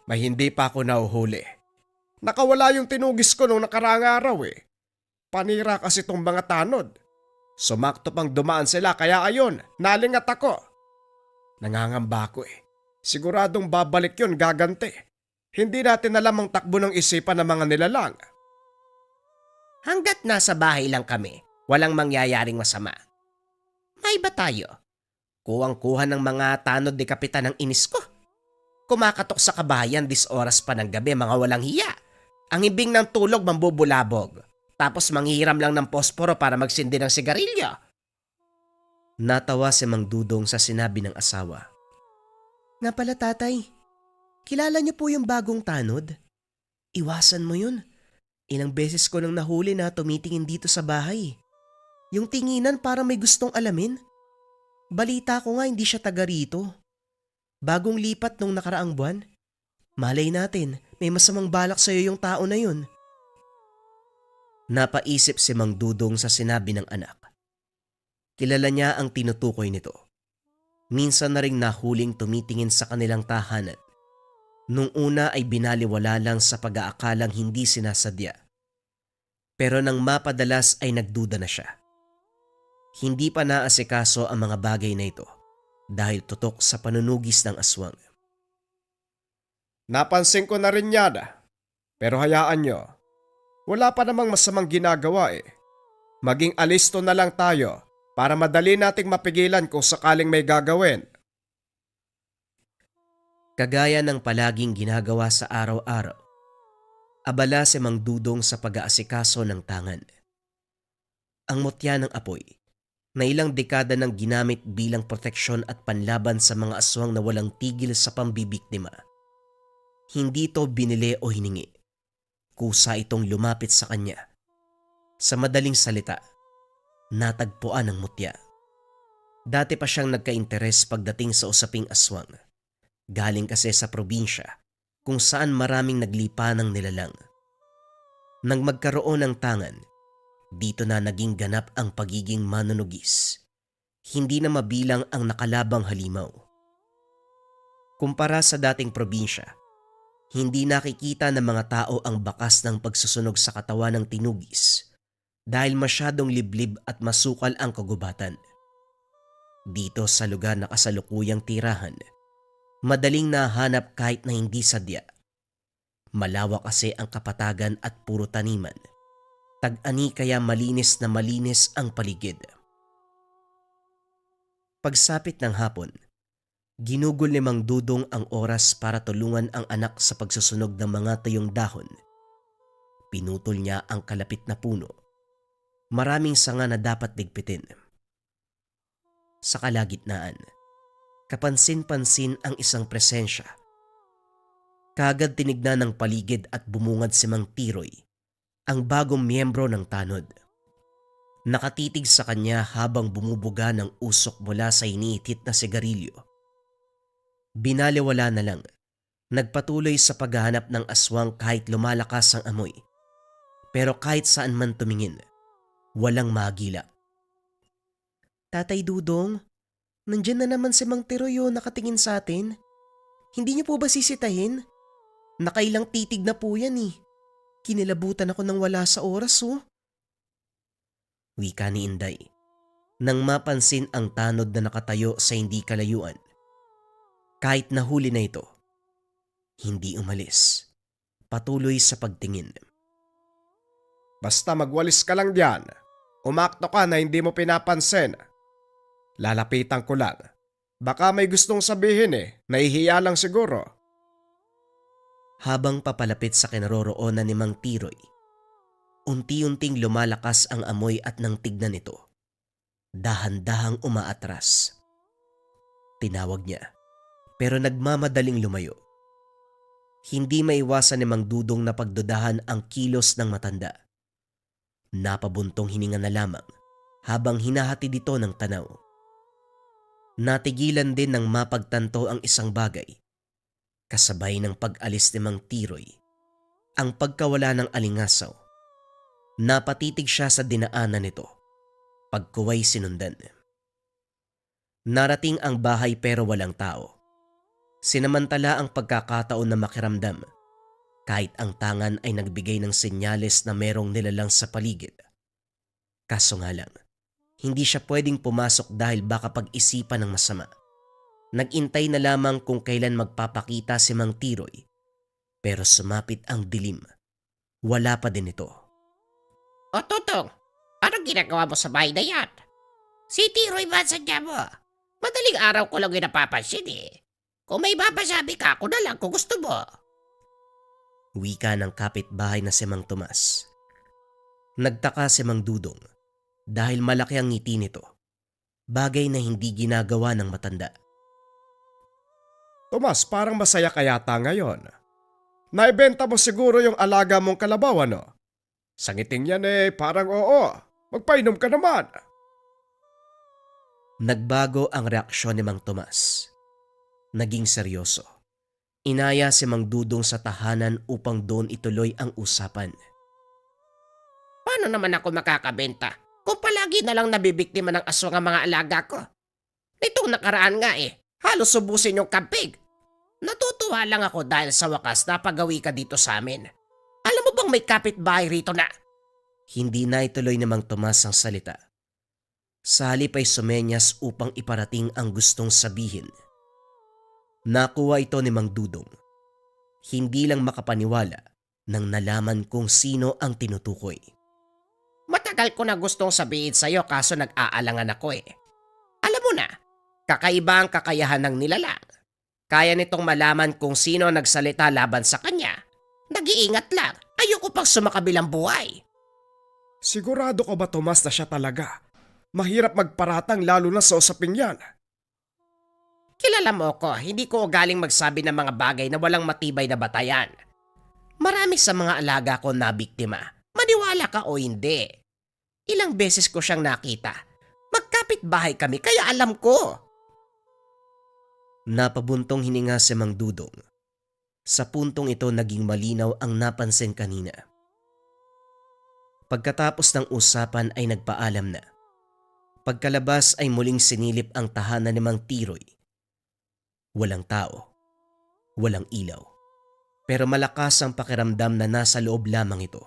May hindi pa ako nahuhuli. Nakawala yung tinugis ko nung nakaraang araw eh. Panira kasi tong mga tanod. Sumakto pang dumaan sila kaya ayon, nalingat ako. Nangangamba ako eh. Siguradong babalik yun gaganti. Hindi natin alam ang takbo ng isipan ng mga nilalang. Hanggat nasa bahay lang kami, walang mangyayaring masama. May ba tayo? Kuwang-kuha ng mga tanod ni Kapitan ng inis ko. Kumakatok sa kabayan 10 oras pa ng gabi, mga walang hiya. Ang ibing ng tulog mambubulabog. Tapos manghihiram lang ng posporo para magsindi ng sigarilyo. Natawa si Mang Dudong sa sinabi ng asawa. Nga pala tatay, kilala niyo po yung bagong tanod? Iwasan mo yun. Ilang beses ko nang nahuli na tumitingin dito sa bahay. Yung tinginan para may gustong alamin. Balita ko nga hindi siya taga rito. Bagong lipat nung nakaraang buwan. Malay natin, may masamang balak sa'yo yung tao na yun. Napaisip si Mang Dudong sa sinabi ng anak. Kilala niya ang tinutukoy nito. Minsan na ring nahuling tumitingin sa kanilang tahanan. Nung una ay binaliwala lang sa pag-aakalang hindi sinasadya. Pero nang mapadalas ay nagduda na siya. Hindi pa naasikaso ang mga bagay na ito dahil tutok sa panunugis ng aswang. Napansin ko na rin yan. Pero hayaan nyo. Wala pa namang masamang ginagawa eh. Maging alisto na lang tayo para madali nating mapigilan kung sakaling may gagawin. Kagaya ng palaging ginagawa sa araw-araw, abala si Mang Dudong sa pag-aasikaso ng tangan. Ang mutya ng apoy na ilang dekada nang ginamit bilang proteksyon at panlaban sa mga aswang na walang tigil sa pambibiktima. Hindi ito binili o hiningi. Kusa itong lumapit sa kanya. Sa madaling salita, natagpuan ng mutya. Dati pa siyang nagka-interes pagdating sa usaping aswang. Galing kasi sa probinsya kung saan maraming naglipa ng nilalang. Nang magkaroon ng tangan, dito na naging ganap ang pagiging manunugis. Hindi na mabilang ang nakalabang halimaw. Kumpara sa dating probinsya, hindi nakikita ng mga tao ang bakas ng pagsusunog sa katawan ng tinugis dahil masyadong liblib at masukal ang kagubatan. Dito sa lugar na kasalukuyang tirahan, madaling nahanap kahit na hindi sadya. Malawak kasi ang kapatagan at puro taniman. Tag-ani kaya malinis na malinis ang paligid. Pagsapit ng hapon, ginugol ni Mang Dudong ang oras para tulungan ang anak sa pagsusunog ng mga tuyong dahon. Pinutol niya ang kalapit na puno. Maraming sanga na dapat ligpitin. Sa kalagitnaan, kapansin-pansin ang isang presensya. Kaagad tinignan ng paligid at bumungad si Mang Tiroy, ang bagong miyembro ng tanod. Nakatitig sa kanya habang bumubuga ng usok mula sa iniitit na sigarilyo. Binaliwala na lang, nagpatuloy sa paghahanap ng aswang kahit lumalakas ang amoy. Pero kahit saan man tumingin, walang magila. Tatay Dudong, nandyan na naman si Mang Tiroy nakatingin sa atin. Hindi niyo po ba sisitahin? Nakailang titig na po yan eh. Kinilabutan ako nang wala sa oras Wika ni Inday, nang mapansin ang tanod na nakatayo sa hindi kalayuan. Kahit nahuli na ito, hindi umalis. Patuloy sa pagtingin. Basta magwalis ka lang diyan. Umakto ka na hindi mo pinapansin. Lalapitan ko lang. Baka may gustong sabihin nahihiya lang siguro. Habang papalapit sa kinaroroonan ni Mang Tiroy, unti-unting lumalakas ang amoy at nang tignan ito, dahan-dahang umaatras. Tinawag niya, pero nagmamadaling lumayo. Hindi maiwasan ni Mang Dudong na pagdudahan ang kilos ng matanda. Napabuntong hininga na lamang habang hinahati dito ng tanaw. Natigilan din ng mapagtanto ang isang bagay. Kasabay ng pag-alis ni Mang Tiroy, ang pagkawala ng alingasaw. Napatitig siya sa dinaanan nito. Pagkuway sinundan. Narating ang bahay pero walang tao. Sinamantala ang pagkakataon na makiramdam, kahit ang tangan ay nagbigay ng senyales na merong nilalang sa paligid. Kaso nga lang, hindi siya pwedeng pumasok dahil baka pag-isipan ng masama. Nagintay na lamang kung kailan magpapakita si Mang Tiroy, pero sumapit ang dilim. Wala pa din ito. O Tutong, anong ginagawa mo sa bahay na yan? Si Tiroy ba sadya mo? Madaling araw ko lang yung napapansin Kung may mapasabi ka, ako na lang kung gusto mo. Wika ng kapitbahay na si Mang Tomas. Nagtaka si Mang Dudong dahil malaki ang ngiti nito. Bagay na hindi ginagawa ng matanda. Tomas, parang masaya ka yata ngayon. Naibenta mo siguro yung alaga mong kalabaw, ano? Sa ngiting yan parang oo. Magpainom ka naman. Nagbago ang reaksyon ni Mang Tomas. Naging seryoso. Inaya si Mang Dudong sa tahanan upang doon ituloy ang usapan. Paano naman ako makakabenta kung palagi na lang nabibiktima ng aswang ang mga alaga ko? Nitong nakaraan nga halos subusin yung kampig. Natutuwa lang ako dahil sa wakas napagawi ka dito sa amin. Alam mo bang may kapitbahay rito na? Hindi na ituloy ni Mang Tomas ang salita. Sa halip ay sumenyas upang iparating ang gustong sabihin. Nakuha ito ni Mang Dudong. Hindi lang makapaniwala nang nalaman kung sino ang tinutukoy. Matagal ko na gustong sabihin sa'yo kaso nag-aalangan ako Alam mo na, kakaiba ang kakayahan ng nilalang. Kaya nitong malaman kung sino nagsalita laban sa kanya. Nag-iingat lang, ayoko pang sumakabilang buhay. Sigurado ka ba, Tomas, na siya talaga? Mahirap magparatang lalo na sa usaping yan. Kilala mo ko, hindi ko galing magsabi ng mga bagay na walang matibay na batayan. Marami sa mga alaga ko na biktima. Maniwala ka o hindi. Ilang beses ko siyang nakita. Magkapit-bahay kami kaya alam ko. Napabuntong hininga si Mang Dudong. Sa puntong ito naging malinaw ang napansin kanina. Pagkatapos ng usapan ay nagpaalam na. Pagkalabas ay muling sinilip ang tahanan ni Mang Tiroy. Walang tao, walang ilaw, pero malakas ang pakiramdam na nasa loob lamang ito.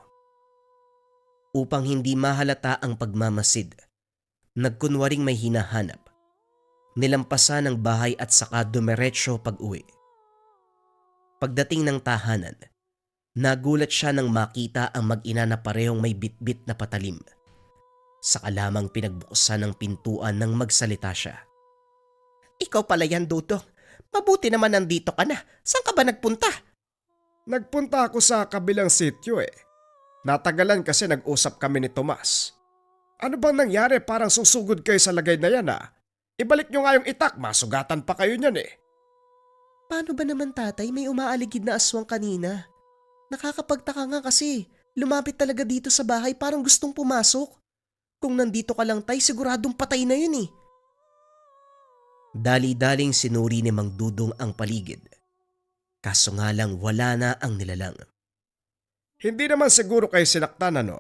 Upang hindi mahalata ang pagmamasid, nagkunwaring may hinahanap. Nilampasan ang bahay at saka dumiretso pag-uwi. Pagdating ng tahanan, nagulat siya nang makita ang mag-ina na parehong may bitbit na patalim. Saka lamang pinagbuksan ng pintuan nang magsalita siya. Ikaw pala yan, Dudong. Mabuti naman nandito ka na. Saan ka ba nagpunta? Nagpunta ako sa kabilang sityo eh. Natagalan kasi nag-usap kami ni Tomas. Ano bang nangyari? Parang susugod kayo sa lagay na yan ah. Ibalik nyo nga yung itak, masugatan pa kayo niyan eh. Paano ba naman, tatay? May umaaligid na aswang kanina. Nakakapagtaka nga kasi lumapit talaga dito sa bahay, parang gustong pumasok. Kung nandito ka lang, tay, siguradong patay na yun eh. Dali-daling sinuri ni Mang Dudong ang paligid. Kaso nga lang wala na ang nilalang. Hindi naman siguro kayo sinaktan ano?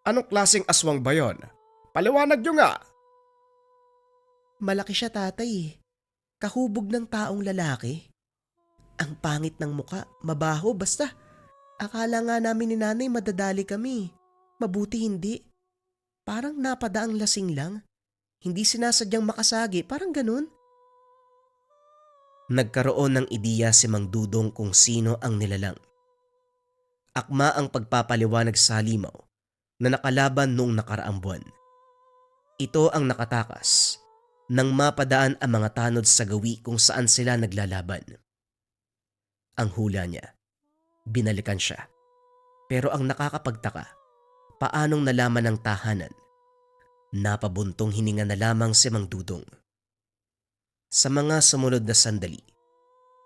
Anong klaseng aswang ba yon? Paliwanag nyo nga. Malaki siya, tatay eh. Kahubog ng taong lalaki. Ang pangit ng muka, mabaho, basta. Akala nga namin ni nanay madadali kami. Mabuti hindi. Parang napadaang lasing lang. Hindi sinasadyang makasagi, parang ganun. Nagkaroon ng ideya si Mang Dudong kung sino ang nilalang. Akma ang pagpapaliwanag sa halimaw na nakalaban noong nakaraang buwan. Ito ang nakatakas nang mapadaan ang mga tanod sa gawi kung saan sila naglalaban. Ang hula niya, binalikan siya. Pero ang nakakapagtaka, paanong nalaman ng tahanan? Napabuntong hininga na lamang si Mang Dudong. Sa mga sumunod na sandali,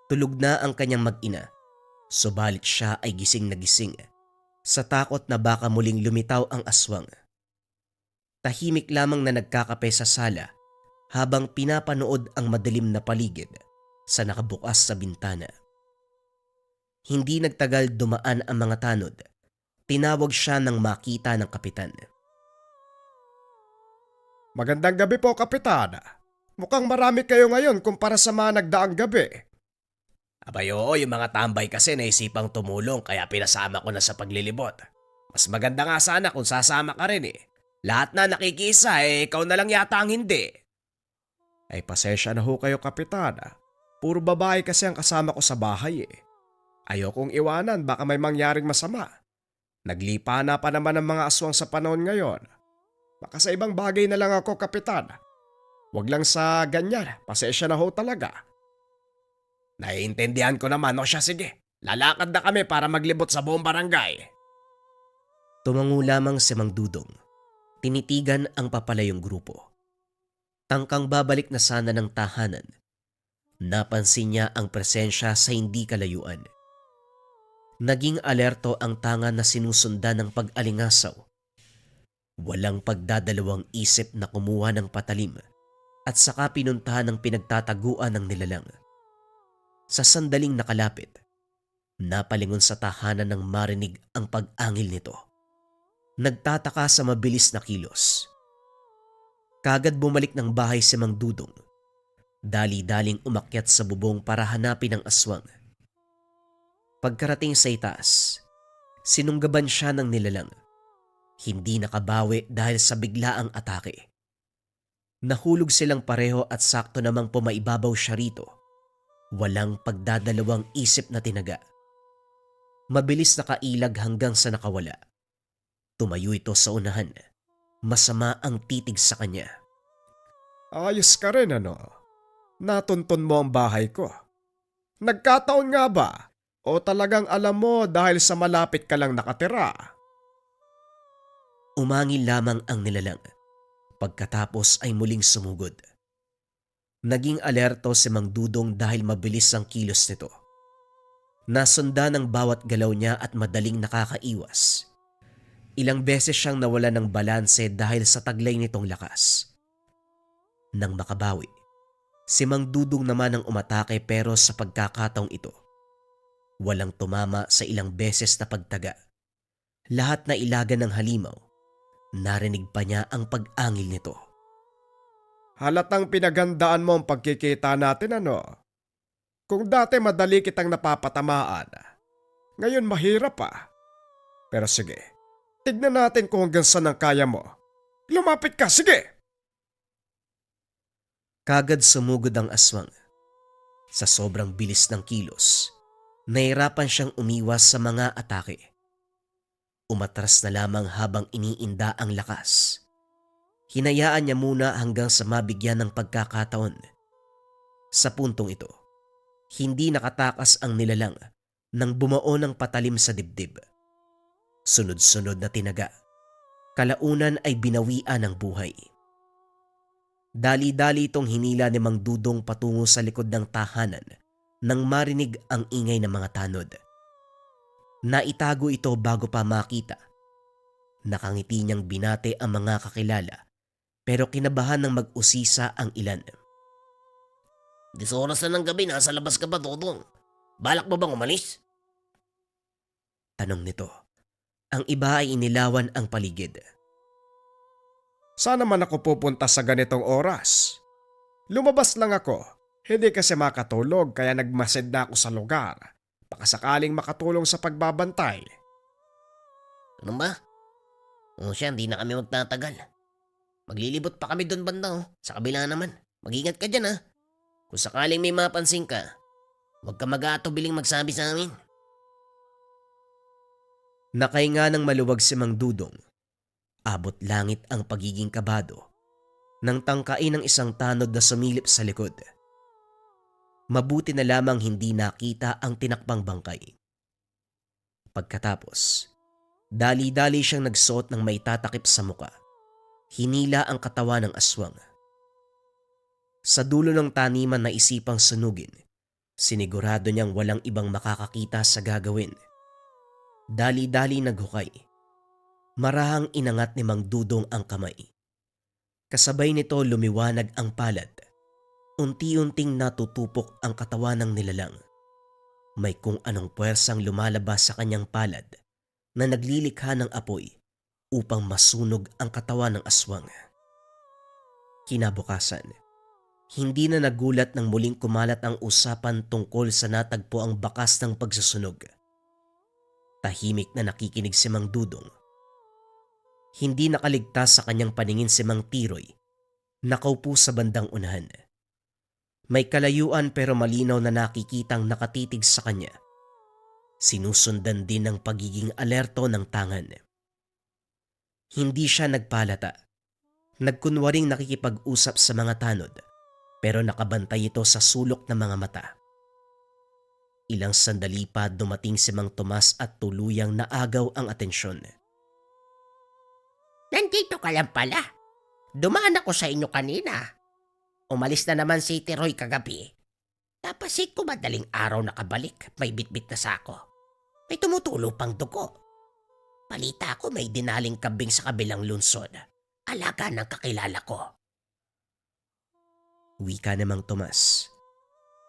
tulog na ang kanyang mag-ina, subalit siya ay gising na gising sa takot na baka muling lumitaw ang aswang. Tahimik lamang na nagkakape sa sala habang pinapanood ang madilim na paligid sa nakabukas sa bintana. Hindi nagtagal dumaan ang mga tanod. Tinawag siya nang makita ng kapitan. Magandang gabi po, Kapitan. Mukhang marami kayo ngayon kumpara sa mga nagdaang gabi. Abay oo, yung mga tambay kasi naisipang tumulong kaya pinasama ko na sa paglilibot. Mas maganda nga sana kung sasama ka rin eh. Lahat na nakikisa eh, ikaw na lang yata ang hindi. Ay pasensya na ho kayo, Kapitan. Puro babae kasi ang kasama ko sa bahay eh. Ayokong iwanan, baka may mangyaring masama. Naglipa na pa naman ang mga aswang sa panahon ngayon. Baka sa ibang bagay na lang ako, Kapitan. Huwag lang sa ganyan, pasensya na ho talaga. Naiintindihan ko naman, o siya sige. Lalakad na kami para maglibot sa buong barangay. Tumango lamang si Mang Dudong. Tinitigan ang papalayong grupo. Tangkang babalik na sana ng tahanan. Napansin niya ang presensya sa hindi kalayuan. Naging alerto ang tanga na sinusundan ng pag-alingasaw. Walang pagdadalawang isip na kumuha ng patalim at saka pinuntahan ng pinagtataguan ng nilalang. Sa sandaling nakalapit, napalingon sa tahanan ng marinig ang pag-angil nito. Nagtataka sa mabilis na kilos. Kagad bumalik ng bahay si Mang Dudong. Dali-daling umakyat sa bubong para hanapin ang aswang. Pagkarating sa itaas, sinunggaban siya ng nilalang. Hindi nakabawi dahil sa biglaang atake. Nahulog silang pareho at sakto namang pumaibabaw siya rito. Walang pagdadalawang isip na tinaga. Mabilis nakailag hanggang sa nakawala. Tumayo ito sa unahan. Masama ang titig sa kanya. Ayos ka rin ano? Natuntun mo ang bahay ko. Nagkataon nga ba? O talagang alam mo dahil sa malapit ka lang nakatira? Umangil lamang ang nilalang. Pagkatapos ay muling sumugod. Naging alerto si Mang Dudong dahil mabilis ang kilos nito. Nasundan ang bawat galaw niya at madaling nakakaiwas. Ilang beses siyang nawala ng balanse dahil sa taglay nitong lakas. Nang makabawi, si Mang Dudong naman ang umatake pero sa pagkakataong ito, walang tumama sa ilang beses na pagtaga. Lahat na ilaga ng halimaw, narinig pa niya ang pag-angil nito. Halatang pinagandaan mo ang pagkikita natin ano? Kung dati madali kitang napapatamaan, ngayon mahirap pa. Pero sige, tignan natin kung hanggang saan ang kaya mo. Lumapit ka, sige! Kagad sumugod ang aswang. Sa sobrang bilis ng kilos, nahirapan siyang umiwas sa mga atake. Umatras na lamang habang iniinda ang lakas. Hinayaan niya muna hanggang sa mabigyan ng pagkakataon. Sa puntong ito, hindi nakatakas ang nilalang nang bumao ng patalim sa dibdib. Sunod-sunod na tinaga. Kalaunan ay binawian ng buhay. Dali-dali itong hinila ni Mang Dudong patungo sa likod ng tahanan nang marinig ang ingay ng mga tanod. Naitago ito bago pa makita. Nakangiti niyang binate ang mga kakilala pero kinabahan ng mag-usisa ang ilan. 10 oras na ng gabi, nasa labas ka ba, Dudong? Balak mo bang umalis? Tanong nito. Ang iba ay inilawan ang paligid. Saan naman ako pupunta sa ganitong oras? Lumabas lang ako. Hindi kasi makatulog kaya nagmasid na ako sa lugar. Baka sakaling makatulong sa pagbabantay. Ano ba? O siya, hindi na kami magtatagal. Maglilibot pa kami doon banda, oh. Sa kabila naman. Mag-ingat ka dyan, ha? Kung sakaling may mapansin ka, huwag ka mag-aatubiling magsabi sa amin. Nakahinga ng maluwag si Mang Dudong. Abot langit ang pagiging kabado nang tangkain ng isang tanod na sumilip sa likod. Mabuti na lamang hindi nakita ang tinakbang bangkay. Pagkatapos, dali-dali siyang nagsuot ng may tatakip sa muka. Hinila ang katawan ng aswang. Sa dulo ng taniman na isipang sunugin, sinigurado niyang walang ibang makakakita sa gagawin. Dali-dali naghukay. Marahang inangat ni Mang Dudong ang kamay. Kasabay nito lumiwanag ang palad. Unti-unting natutupok ang katawan ng nilalang. May kung anong puwersang lumalabas sa kanyang palad na naglilikha ng apoy upang masunog ang katawan ng aswang. Kinabukasan, hindi na nagulat nang muling kumalat ang usapan tungkol sa natagpo ang bakas ng pagsusunog. Tahimik na nakikinig si Mang Dudong. Hindi nakaligtas sa kanyang paningin si Mang Tiroy, nakaupo sa bandang unahan. May kalayuan pero malinaw na nakikitang nakatitig sa kanya. Sinusundan din ng pagiging alerto ng tangan. Hindi siya nagpalata. Nagkunwaring nakikipag-usap sa mga tanod pero nakabantay ito sa sulok ng mga mata. Ilang sandali pa dumating si Mang Tomas at tuluyang naagaw ang atensyon. Nandito ka lang pala. Dumaan ako sa inyo kanina. Umalis na naman si Tiroy kagabi. Napasit ko madaling araw nakabalik. May bitbit na sako. May tumutulo pang dugo. Balita ko may dinaling kambing sa kabilang lungsod. Alaga ng kakilala ko. Wika ni Mang Tomas.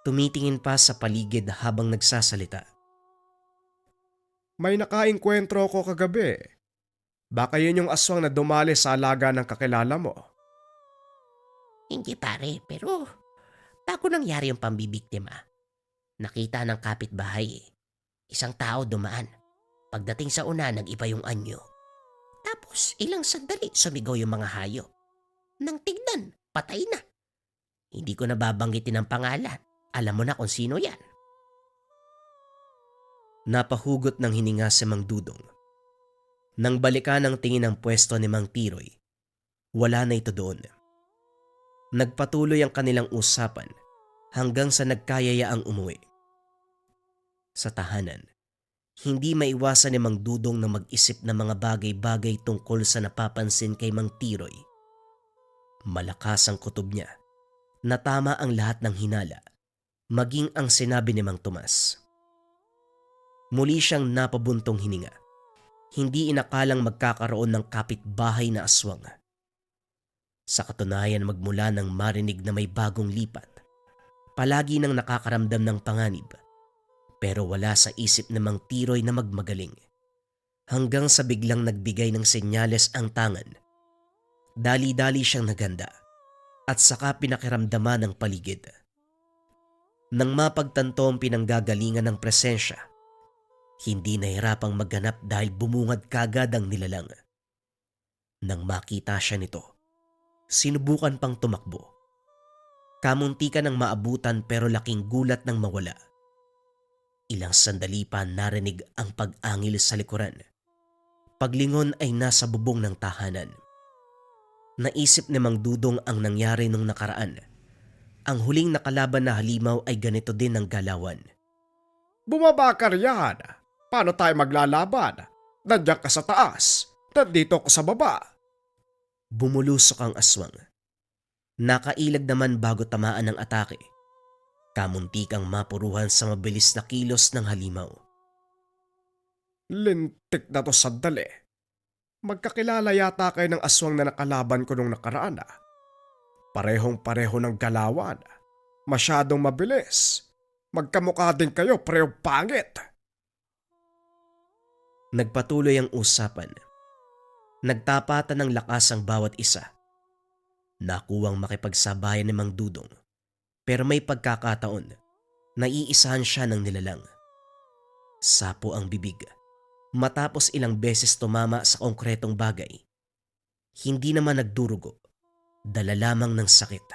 Tumitingin pa sa paligid habang nagsasalita. May nakainkwentro ko kagabi. Baka yun yung aswang na dumali sa alaga ng kakilala mo. Hindi pare, pero bago nangyari yung pambibiktima, nakita ng kapitbahay. Isang tao dumaan. Pagdating sa una, nag-iba yung anyo. Tapos ilang sandali sumigaw yung mga hayop. Nang tignan, patay na. Hindi ko nababanggitin ang pangalan. Alam mo na kung sino yan. Napahugot ng hininga si Mang Dudong. Nang balikan ang tingin ng pwesto ni Mang Tiroy, wala na ito doon. Nagpatuloy ang kanilang usapan hanggang sa nagkayayaang umuwi. Sa tahanan, hindi maiwasan ni Mang Dudong na mag-isip ng mga bagay-bagay tungkol sa napapansin kay Mang Tiroy. Malakas ang kutob niya na tama ang lahat ng hinala, maging ang sinabi ni Mang Tomas. Muli siyang napabuntong hininga. Hindi inakalang magkakaroon ng kapitbahay na aswang. Sa katunayan magmula nang marinig na may bagong lipat, palagi nang nakakaramdam ng panganib. Pero wala sa isip ng Mang Tiroy na magmagaling. Hanggang sa biglang nagbigay ng senyales ang tangan. Dali-dali siyang naganda at saka pinakiramdaman ng paligid. Nang mapagtanto ang pinanggagalingan ng presensya, hindi nahirapang maghanap dahil bumungad kagad ang nilalang. Nang makita siya nito, sinubukan pang tumakbo. Kamunti ka ng maabutan pero laking gulat nang mawala. Ilang sandali pa narinig ang pag-angil sa likuran. Paglingon ay nasa bubong ng tahanan. Naisip ni Mang Dudong ang nangyari nung nakaraan. Ang huling nakalaban na halimaw ay ganito din ang galawan. Bumaba ka riyan. Paano tayo maglalaban? Nandiyan ka sa taas. Nandito ko sa baba. Bumulusok ang aswang. Nakailag naman bago tamaan ng atake. Kamunti kang mapuruhan sa mabilis na kilos ng halimaw. Lintik na to sandali. Magkakilala yata kayo ng aswang na nakalaban ko nung nakaraan. Parehong-pareho ng galawan. Masyadong mabilis. Magkamukha din kayo, parehong pangit. Nagpatuloy ang usapan. Nagtapatan ng lakas ang bawat isa. Nakuwang makipagsabayan ni Mang Dudong. Pero may pagkakataon, naiisahan siya ng nilalang. Sapo ang bibig. Matapos ilang beses tumama sa konkretong bagay, hindi naman nagdurugo, dala lamang ng sakit.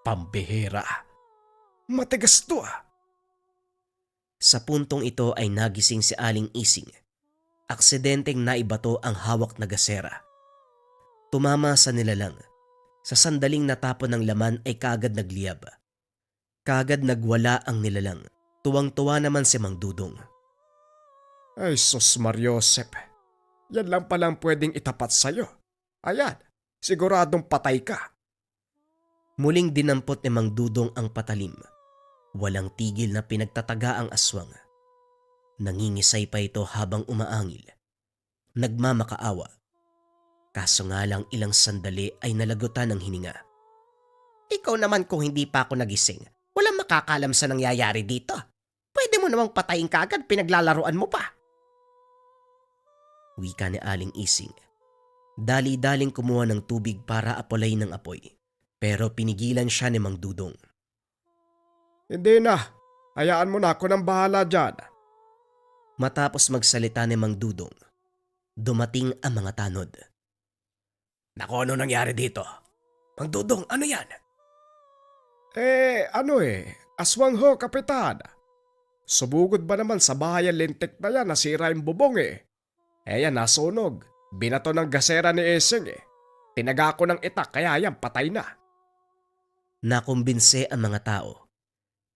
Pambihira. Matigas to Sa puntong ito ay nagising si Aling Ising. Aksidenteng naibato ang hawak na gasera. Tumama sa nilalang. Sa sandaling natapon ng laman ay kaagad nagliyab. Kaagad nagwala ang nilalang. Tuwang-tuwa naman si Mang Dudong. Ay sus Mariosep. Yan lang palang pwedeng itapat sa'yo. Ayan, siguradong patay ka. Muling dinampot ni Mang Dudong ang patalim. Walang tigil na pinagtataga ang aswang. Nangingisay pa ito habang umaangil. Nagmamakaawa. Kaso nga lang ilang sandali ay nalagutan ng hininga. Ikaw naman kung hindi pa ako nagising, walang makakalam sa nangyayari dito. Pwede mo namang patayin ka agad, pinaglalaruan mo pa. Wika ni Aling Ising. Dali-daling kumuha ng tubig para apolay ng apoy. Pero pinigilan siya ni Mang Dudong. Hindi na. Hayaan mo na ako ng bahala dyan. Matapos magsalita ni Mang Dudong, dumating ang mga tanod. Naku, ano nangyari dito? Mang Dudong, ano yan? Aswang ho, kapitan. Subugod ba naman sa bahay ang lintik na yan, nasira yung bubong yan, nasunog. Binato ng gasera ni Eseng Tinaga ko ng itak, kaya yan, patay na. Nakumbinse ang mga tao.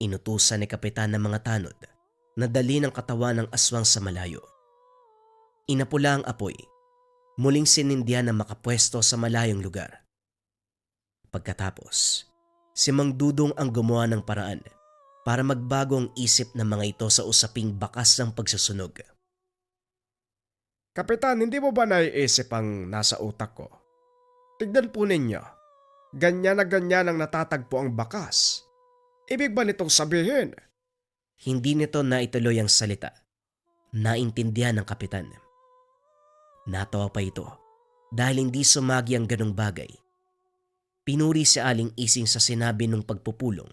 Inutusan ni Kapitan ng mga tanod na dali ng katawan ng aswang sa malayo. Inapula ang apoy. Muling sinindihan na makapwesto sa malayong lugar. Pagkatapos, si Mang Dudong ang gumawa ng paraan para magbago ang isip ng mga ito sa usaping bakas ng pagsusunog. Kapitan, hindi mo ba naiisip ang nasa utak ko? Tignan po ninyo. Ganyan na ganyan ang natatagpo ang bakas. Ibig ba nitong sabihin? Hindi nito naituloy ang salita. Naintindihan ng kapitan. Natawa pa ito dahil hindi sumagi ang ganong bagay. Pinuri si Aling Ising sa sinabi ng pagpupulong.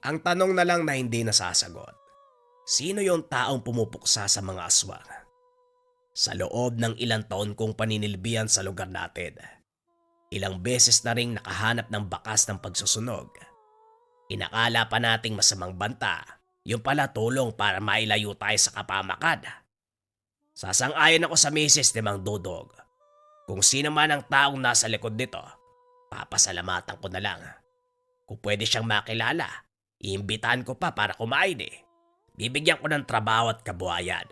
Ang tanong na lang na hindi nasasagot. Sino yung taong pumupuksa sa mga aswang? Sa loob ng ilang taon kong paninilbihan sa lugar natin, ilang beses na ring nakahanap ng bakas ng pagsusunog. Inakala pa nating masamang banta, yung pala tulong para mailayo tayo sa kapamakan. Sasang-ayon ako sa misis ni Mang Dudong. Kung sino man ang taong nasa likod nito, papasalamatan ko na lang. Kung pwede siyang makilala, iimbitahan ko pa para kumain Bibigyan ko ng trabaho at kabuhayan.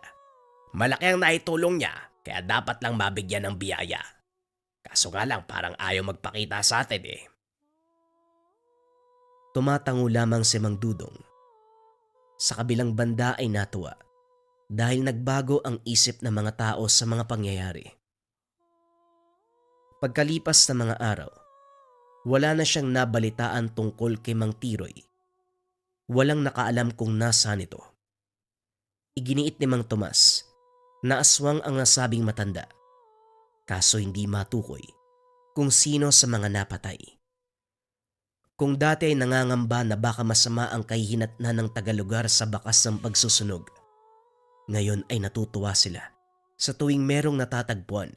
Malaki ang naitulong niya, kaya dapat lang mabigyan ng biyaya. Kaso nga lang parang ayaw magpakita sa atin Tumatango lamang si Mang Dudong. Sa kabilang banda ay natuwa dahil nagbago ang isip ng mga tao sa mga pangyayari. Pagkalipas ng mga araw, wala na siyang nabalitaan tungkol kay Mang Tiroy. Walang nakaalam kung nasaan ito. Iginiit ni Mang Tomas na aswang ang nasabing matanda, kaso hindi matukoy kung sino sa mga napatay. Kung dati ay nangangamba na baka masama ang kahihinatnan ng tagalugar sa bakas ng pagsusunog, ngayon ay natutuwa sila sa tuwing merong natatagpuan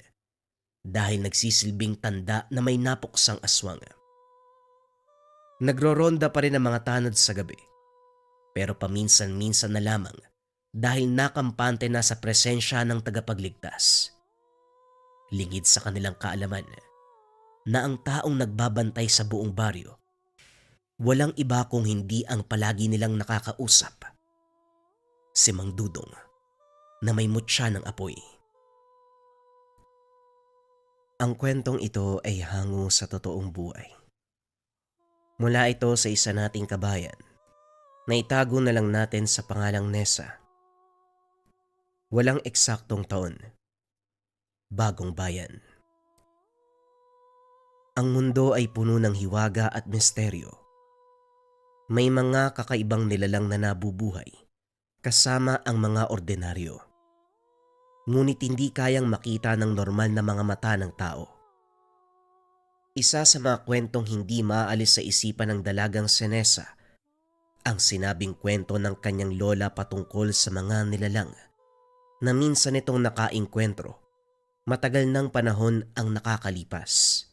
dahil nagsisilbing tanda na may napuksang aswang. Nagroronda pa rin ang mga tanod sa gabi. Pero paminsan-minsan na lamang dahil nakampante na sa presensya ng tagapagligtas. Lingid sa kanilang kaalaman na ang taong nagbabantay sa buong baryo, walang iba kung hindi ang palagi nilang nakakausap, si Mang Dudong na may mutya ng apoy. Ang kwentong ito ay hango sa totoong buhay. Mula ito sa isa nating kabayan na itago na lang natin sa pangalang Nessa. Walang eksaktong taon. Bagong bayan. Ang mundo ay puno ng hiwaga at misteryo. May mga kakaibang nilalang na nabubuhay kasama ang mga ordinaryo. Ngunit hindi kayang makita ng normal na mga mata ng tao. Isa sa mga kwentong hindi maalis sa isipan ng dalagang si Nessa, ang sinabing kwento ng kanyang lola patungkol sa mga nilalang na minsan itong nakainkwentro matagal ng panahon ang nakakalipas.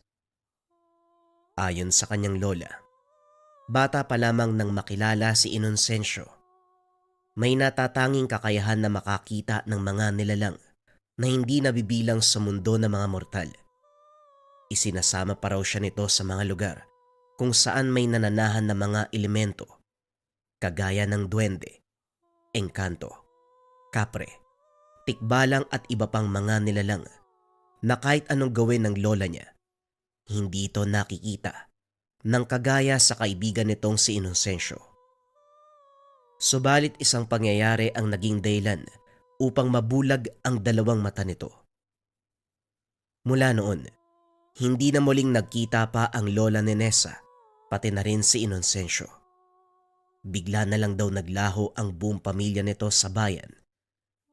Ayon sa kanyang lola, bata pa lamang nang makilala si Inocencio. May natatanging kakayahan na makakita ng mga nilalang na hindi nabibilang sa mundo ng mga mortal. Isinasama pa raw siya nito sa mga lugar kung saan may nananahan na mga elemento, kagaya ng duwende, engkanto, kapre, tikbalang at iba pang mga nilalang na kahit anong gawin ng lola niya, hindi ito nakikita ng kagaya sa kaibigan nitong si Inocencio. Subalit isang pangyayari ang naging dahilan upang mabulag ang dalawang mata nito. Mula noon, hindi na muling nagkita pa ang lola ni Nessa, pati na rin si Inocencio. Bigla na lang daw naglaho ang buong pamilya nito sa bayan.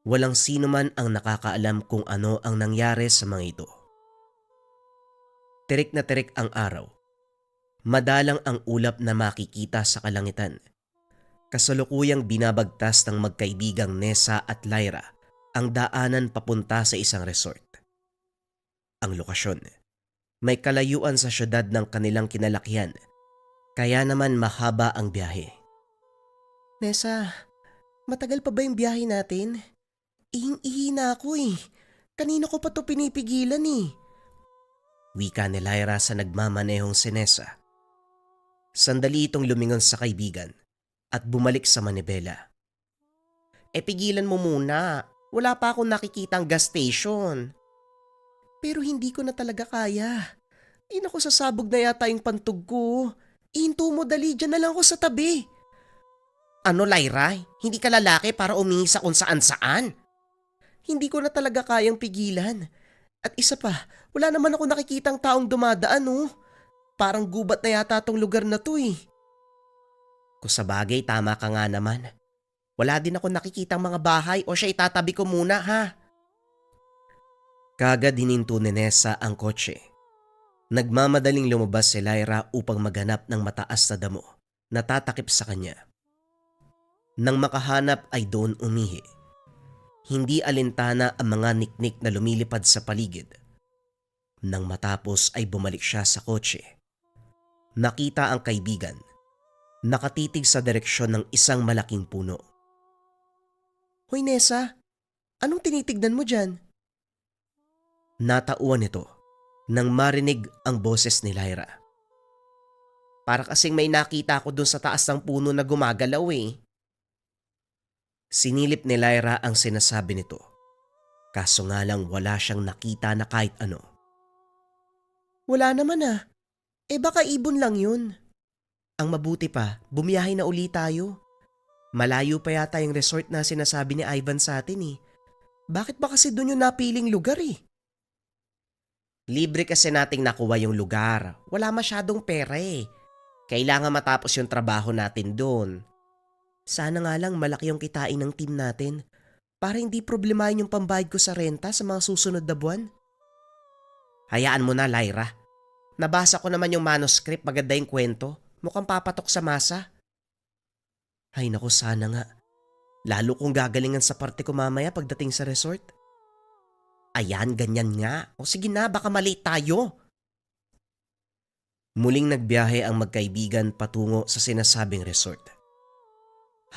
Walang sino man ang nakakaalam kung ano ang nangyari sa mga ito. Tirik na tirik ang araw. Madalang ang ulap na makikita sa kalangitan. Kasalukuyang binabagtas ng magkaibigang Nessa at Lyra ang daanan papunta sa isang resort. Ang lokasyon, may kalayuan sa syudad ng kanilang kinalakihan, kaya naman mahaba ang biyahe. Nessa, matagal pa ba yung biyahe natin? Ihing-ihi na ako eh. Kanina ko pa to pinipigilan eh. Wika ni Lyra sa nagmamanehong si Nessa. Sandali itong lumingon sa kaibigan at bumalik sa manibela. Pigilan mo muna. Wala pa akong nakikitang gas station. Pero hindi ko na talaga kaya. Naku, sasabog na yata yung pantog ko. Ihinto mo, dali, dyan na lang ako sa tabi. Ano, Lyra? Hindi ka lalaki para umingi sa kung saan-saan? Hindi ko na talaga kayang pigilan. At isa pa, wala naman ako nakikitang taong dumadaan, oh. Parang gubat na yata tong lugar na to eh. Kung sa bagay, tama ka nga naman. Wala din ako nakikitang mga bahay o siya itatabi ko muna, ha? Kagad hininto ni Nessa ang kotse. Nagmamadaling lumabas si Lyra upang maghanap ng mataas na damo na tatakip sa kanya. Nang makahanap ay doon umihi. Hindi alintana ang mga niknik na lumilipad sa paligid. Nang matapos ay bumalik siya sa kotse. Nakita ang kaibigan. Nakatitig sa direksyon ng isang malaking puno. Hoy Nessa, anong tinitignan mo dyan? Natauan ito nang marinig ang boses ni Lyra. Para kasing may nakita ko dun sa taas ng puno na gumagalaw eh. Sinilip ni Lyra ang sinasabi nito. Kaso nga lang wala siyang nakita na kahit ano. Wala naman ah. Baka ibon lang yun. Ang mabuti pa, bumiyahe na uli tayo. Malayo pa yata yung resort na sinasabi ni Ivan sa atin eh. Bakit ba kasi doon yung napiling lugar eh? Libre kasi nating nakuha yung lugar. Wala masyadong pera eh. Kailangan matapos yung trabaho natin doon. Sana nga lang malaki yung kitain ng team natin para hindi problemahin yung pambayad ko sa renta sa mga susunod na buwan. Hayaan mo na, Lyra. Nabasa ko naman yung manuscript, maganda yung kwento. Mukhang papatok sa masa. Ay naku, sana nga. Lalo kung gagalingan sa parte ko mamaya pagdating sa resort. Ayan, ganyan nga. O sige na, baka mali tayo. Muling nagbiyahe ang magkaibigan patungo sa sinasabing resort.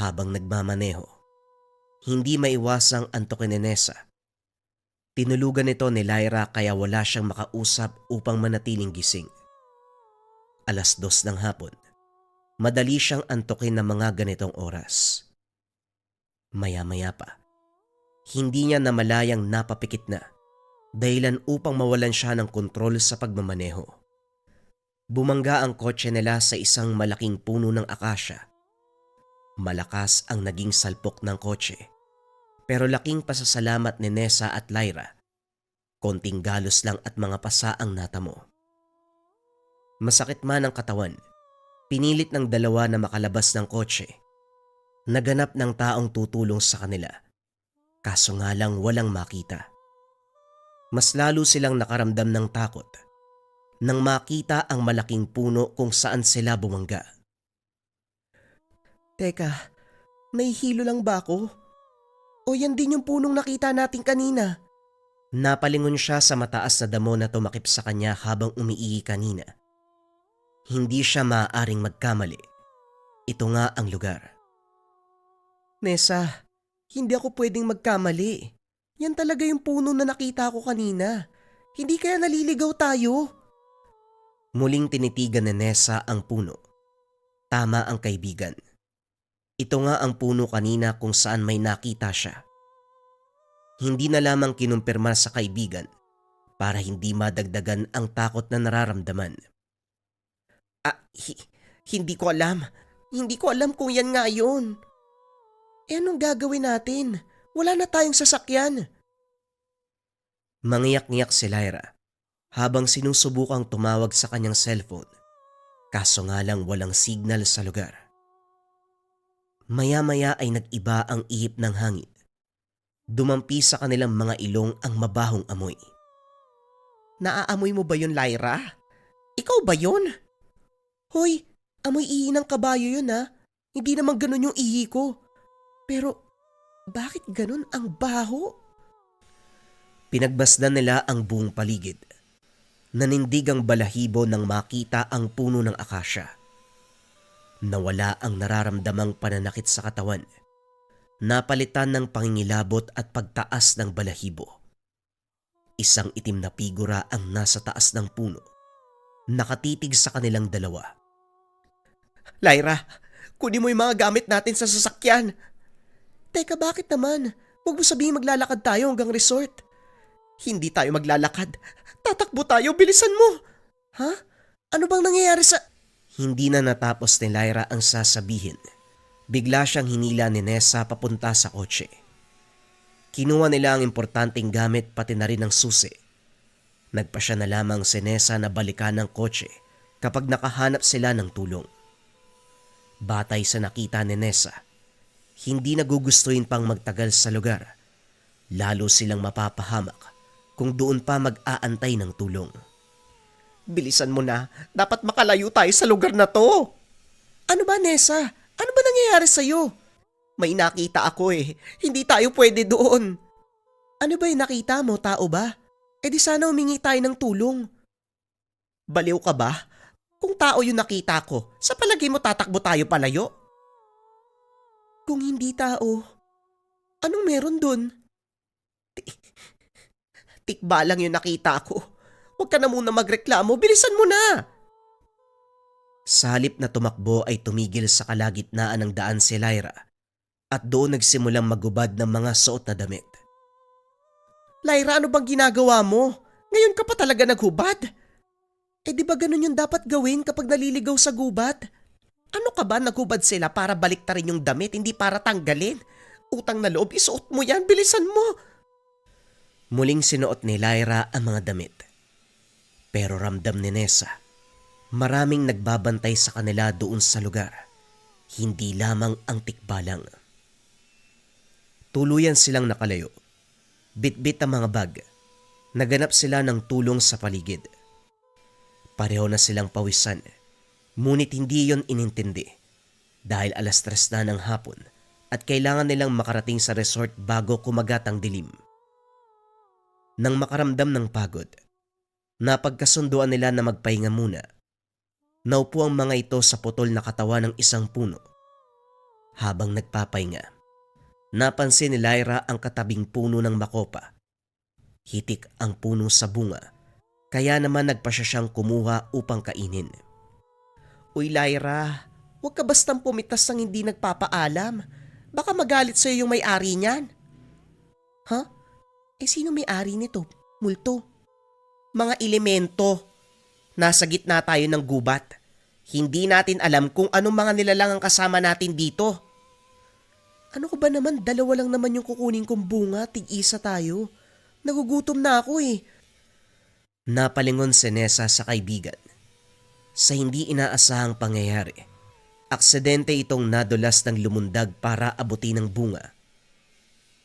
Habang nagmamaneho, hindi maiwasang antukin ni Nessa. Tinulugan ito ni Lyra kaya wala siyang makausap upang manatiling gising. 2:00 ng hapon, madali siyang antukin ng mga ganitong oras. Maya-maya pa, hindi niya namalayang napapikit na, dahilan upang mawalan siya ng kontrol sa pagmamaneho. Bumangga ang kotse nila sa isang malaking puno ng akasya. Malakas ang naging salpok ng kotse, pero laking pasasalamat ni Nessa at Lyra. Konting galos lang at mga pasa ang natamo. Masakit man ang katawan, pinilit ng dalawa na makalabas ng kotse. Naganap ng taong tutulong sa kanila, kaso nga lang walang makita. Mas lalo silang nakaramdam ng takot nang makita ang malaking puno kung saan sila bumangga. Teka, nahihilo lang ba ako? O yan din yung punong nakita natin kanina? Napalingon siya sa mataas na damo na tumakip sa kanya habang umiihi kanina. Hindi siya maaaring magkamali. Ito nga ang lugar. Nessa, hindi ako pwedeng magkamali. Yan talaga yung puno na nakita ko kanina. Hindi kaya naliligaw tayo? Muling tinitigan ni Nessa ang puno. Tama ang kaibigan. Ito nga ang puno kanina kung saan may nakita siya. Hindi na lamang kinumpirma sa kaibigan para hindi madagdagan ang takot na nararamdaman. Hindi ko alam. Hindi ko alam kung yan nga yun. Anong gagawin natin? Wala na tayong sasakyan. Mangiyak-ngiyak si Lyra habang sinusubukang tumawag sa kanyang cellphone. Kaso nga lang walang signal sa lugar. Maya-maya ay nag-iba ang ihip ng hangin. Dumampi sa kanilang mga ilong ang mabahong amoy. Naaamoy mo ba yun, Lyra? Ikaw ba yun? Hoy, amoy ihi ng kabayo yun ha. Hindi naman ganun yung ihi ko. Pero bakit ganun ang baho? Pinagbasdan nila ang buong paligid. Nanindig ang balahibo nang makita ang puno ng akasya. Nawala ang nararamdamang pananakit sa katawan. Napalitan ng pangingilabot at pagtaas ng balahibo. Isang itim na figura ang nasa taas ng puno. Nakatitig sa kanilang dalawa. Lyra, kunin mo yung mga gamit natin sa sasakyan. Teka, bakit naman? Huwag mo sabihin maglalakad tayo hanggang resort. Hindi tayo maglalakad. Tatakbo tayo, bilisan mo. Ha? Ano bang nangyayari sa... Hindi na natapos ni Lyra ang sasabihin. Bigla siyang hinila ni Nessa papunta sa kotse. Kinuha nila ang importanteng gamit pati na rin ang susi. Nagpasya na lamang si Nessa na balikan ng kotse kapag nakahanap sila ng tulong. Batay sa nakita ni Nessa, hindi nagugustuhin pang magtagal sa lugar. Lalo silang mapapahamak kung doon pa mag-aantay ng tulong. Bilisan mo na. Dapat makalayo tayo sa lugar na to. Ano ba, Nessa? Ano ba nangyayari sa'yo? May nakita ako eh. Hindi tayo pwede doon. Ano ba yung nakita mo? Tao ba? E di sana humingi tayo ng tulong. Baliw ka ba? Kung tao yung nakita ko, sa palagay mo tatakbo tayo palayo? Kung hindi tao, anong meron dun? Tikba lang yung nakita ko. Huwag ka na muna magreklamo, bilisan mo na! Sa halip na tumakbo ay tumigil sa kalagitnaan ng daan si Lyra at doon nagsimulang magubad ng mga suot na damit. Lyra, ano bang ginagawa mo? Ngayon ka pa talaga naghubad? Eh di ba ganun yung dapat gawin kapag naliligaw sa gubat? Ano ka ba, naghubad sila para baliktarin yung damit, hindi para tanggalin? Utang na loob, isuot mo yan, bilisan mo! Muling sinuot ni Lyra ang mga damit. Pero ramdam ni Nessa, maraming nagbabantay sa kanila doon sa lugar. Hindi lamang ang tikbalang. Tuluyan silang nakalayo. Bit-bit ang mga bag. Naganap sila ng tulong sa paligid. Pareho na silang pawisan. Ngunit hindi yon inintindi. Dahil 3:00 na ng hapon at kailangan nilang makarating sa resort bago kumagat ang dilim. Nang makaramdam ng pagod, napagkasunduan nila na magpahinga muna. Naupo ang mga ito sa putol na katawan ng isang puno. Habang nagpapahinga, napansin ni Lyra ang katabing puno ng makopa. Hitik ang puno sa bunga, kaya naman nagpa siya siyang kumuha upang kainin. Uy Lyra, huwag ka bastang pumitas ng hindi nagpapaalam. Baka magalit sa'yo yung may-ari niyan. Ha? Sino may-ari nito? Multo. Mga elemento. Nasa gitna tayo ng gubat. Hindi natin alam kung anong mga nilalang ang kasama natin dito. Ano ko ba naman, dalawa lang naman yung kukunin kong bunga, tig-isa tayo. Nagugutom na ako eh. Napalingon si Nessa sa kaibigan. Sa hindi inaasahang pangyayari, aksidente itong nadulas ng lumundag para abutin ng bunga.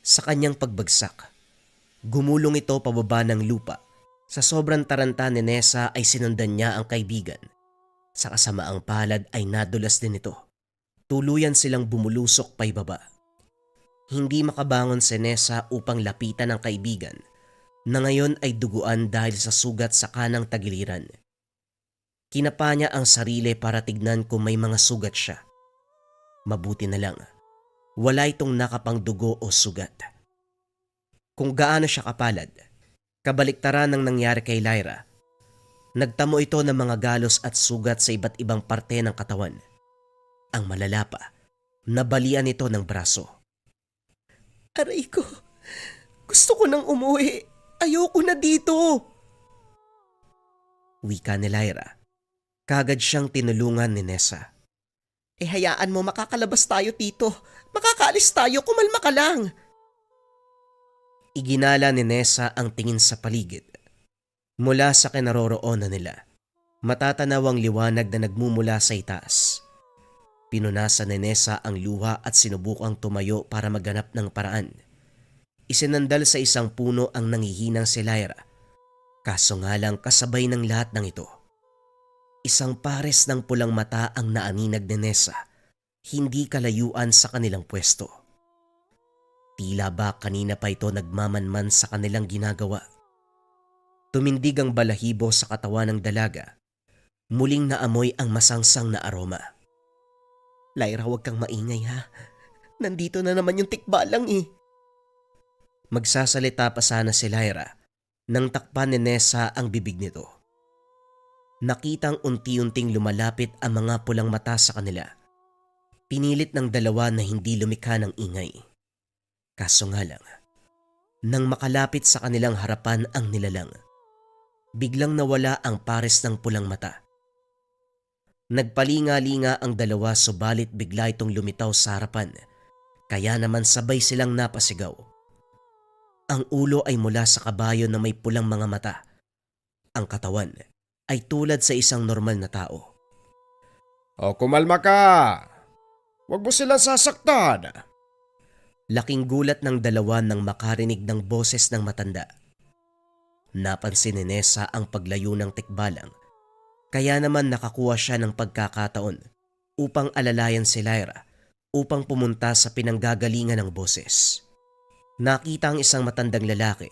Sa kanyang pagbagsak, gumulong ito pababa ng lupa. Sa sobrang taranta ni Nessa ay sinundan niya ang kaibigan. Sa kasamaang palad ay nadulas din ito. Tuluyan silang bumulusok paibaba. Hindi makabangon si Nessa upang lapitan ang kaibigan na ngayon ay duguan dahil sa sugat sa kanang tagiliran. Kinapa niya ang sarili para tignan kung may mga sugat siya. Mabuti na lang, wala itong nakapang dugo o sugat. Kung gaano siya kapalad, kabaliktaran ng nangyari kay Lyra. Nagtamo ito ng mga galos at sugat sa iba't ibang parte ng katawan. Ang malala pa, nabalian ito ng braso. Aray ko, gusto ko nang umuwi. Ayoko na dito. Wika ni Lyra. Kagad siyang tinulungan ni Nessa. Hayaan mo, makakalabas tayo tito. Makakaalis tayo, kumalma ka lang. Iginala ni Nessa ang tingin sa paligid. Mula sa kinaroroonan nila, matatanaw ang liwanag na nagmumula sa itaas. Pinunasan ni Nessa ang luha at sinubukang tumayo para maghanap ng paraan. Isinandal sa isang puno ang nangihinang si Lyra. Kaso nga lang kasabay ng lahat ng ito. Isang pares ng pulang mata ang naaninag ni Nessa, hindi kalayuan sa kanilang pwesto. Tila ba kanina pa ito nagmamanman sa kanilang ginagawa. Tumindig ang balahibo sa katawan ng dalaga. Muling naamoy ang masangsang na aroma. Lyra, huwag kang maingay ha. Nandito na naman yung tikbalang eh. Magsasalita pa sana si Lyra nang takpan ni Nessa ang bibig nito. Nakitang unti-unting lumalapit ang mga pulang mata sa kanila. Pinilit ng dalawa na hindi lumikha ng ingay. Kaso nga lang, nang makalapit sa kanilang harapan ang nilalang, biglang nawala ang pares ng pulang mata. Nagpalinga-linga ang dalawa subalit bigla itong lumitaw sa harapan, kaya naman sabay silang napasigaw. Ang ulo ay mula sa kabayo na may pulang mga mata. Ang katawan ay tulad sa isang normal na tao. O kumalma ka. Huwag mo silang sasaktan. Laking gulat ng dalawa nang makarinig ng boses ng matanda. Napansin ni Nessa ang paglayo ng tikbalang, kaya naman nakakuha siya ng pagkakataon upang alalayan si Lyra upang pumunta sa pinanggagalingan ng boses. Nakita ang isang matandang lalaki.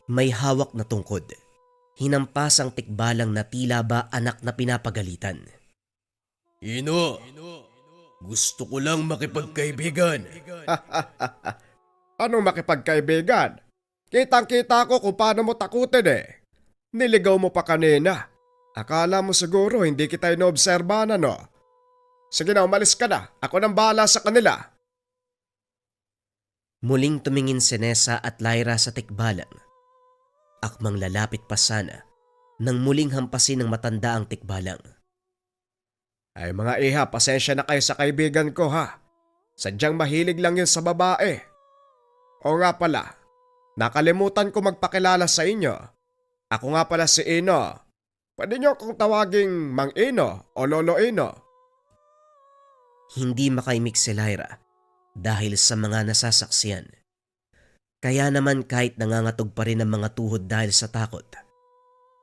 May hawak na tungkod. Hinampas ang tikbalang na tila ba anak na pinapagalitan. Ino, gusto ko lang makipagkaibigan. Anong makipagkaibigan? Kitang-kita ko kung paano mo takutin eh. Niligaw mo pa kanina. Akala mo siguro hindi kita inoobserbahan no? Sige na, umalis ka na. Ako nang bahala sa kanila. Muling tumingin si Nessa at Lyra sa tikbalang. Akmang lalapit pa sana nang muling hampasin ng matanda ang tikbalang. Ay mga iha, pasensya na kayo sa kaibigan ko ha. Sadyang mahilig lang yun sa babae. O nga pala, nakalimutan ko magpakilala sa inyo. Ako nga pala si Ino. Pwede niyo akong tawaging Mang Ino o Lolo Ino. Hindi makaimik si Lyra dahil sa mga nasasaksiyan. Kaya naman kahit nangangatog pa rin ang mga tuhod dahil sa takot,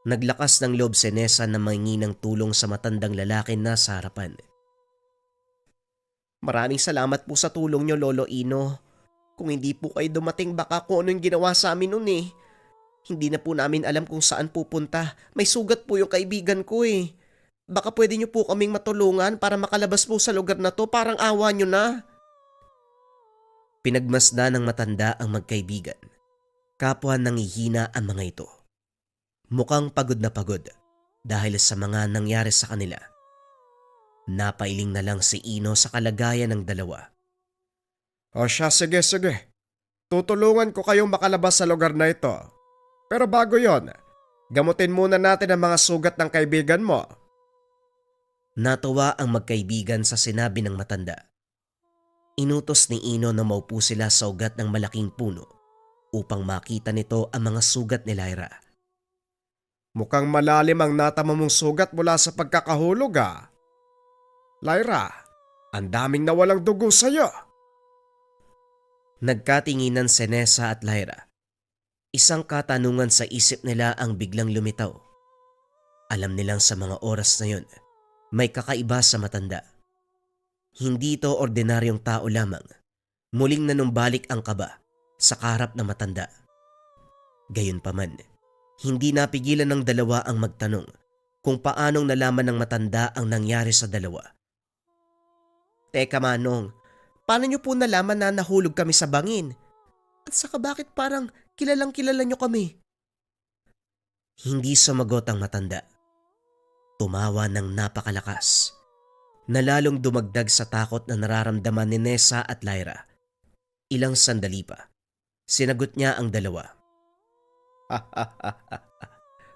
naglakas ng loob si Nessa na mangingi ng tulong sa matandang lalaki na sa harapan. Maraming salamat po sa tulong niyo, Lolo Ino. Kung hindi po kayo dumating, baka kung ano yung ginawa sa amin nun eh. Hindi na po namin alam kung saan pupunta. May sugat po yung kaibigan ko eh. Baka pwede niyo po kaming matulungan para makalabas po sa lugar na to, parang awa niyo na. Pinagmasdan ng matanda ang magkaibigan. Kapwa nangihina ang mga ito. Mukhang pagod na pagod dahil sa mga nangyari sa kanila. Napailing na lang si Ino sa kalagayan ng dalawa. O siya, sige. Tutulungan ko kayong makalabas sa lugar na ito. Pero bago yon, gamutin muna natin ang mga sugat ng kaibigan mo. Natuwa ang magkaibigan sa sinabi ng matanda. Inutos ni Ino na maupo sila sa ugat ng malaking puno upang makita nito ang mga sugat ni Lyra. Mukhang malalim ang natama mong sugat mula sa pagkakahulog ah. Lyra, ang daming nawalang dugo sa'yo. Nagkatinginan si Nessa at Lyra. Isang katanungan sa isip nila ang biglang lumitaw. Alam nilang sa mga oras na yon, may kakaiba sa matanda. Hindi ito ordinaryong tao lamang. Muling nanumbalik ang kaba sa kaharap na matanda. Gayunpaman, hindi napigilan ng dalawa ang magtanong kung paanong nalaman ng matanda ang nangyari sa dalawa. Teka Manong, paano niyo po nalaman na nahulog kami sa bangin? At saka bakit parang kilalang kilala niyo kami? Hindi sumagot ang matanda. Tumawa ng napakalakas, na lalong dumagdag sa takot na nararamdaman ni Nessa at Lyra. Ilang sandali pa, sinagot niya ang dalawa.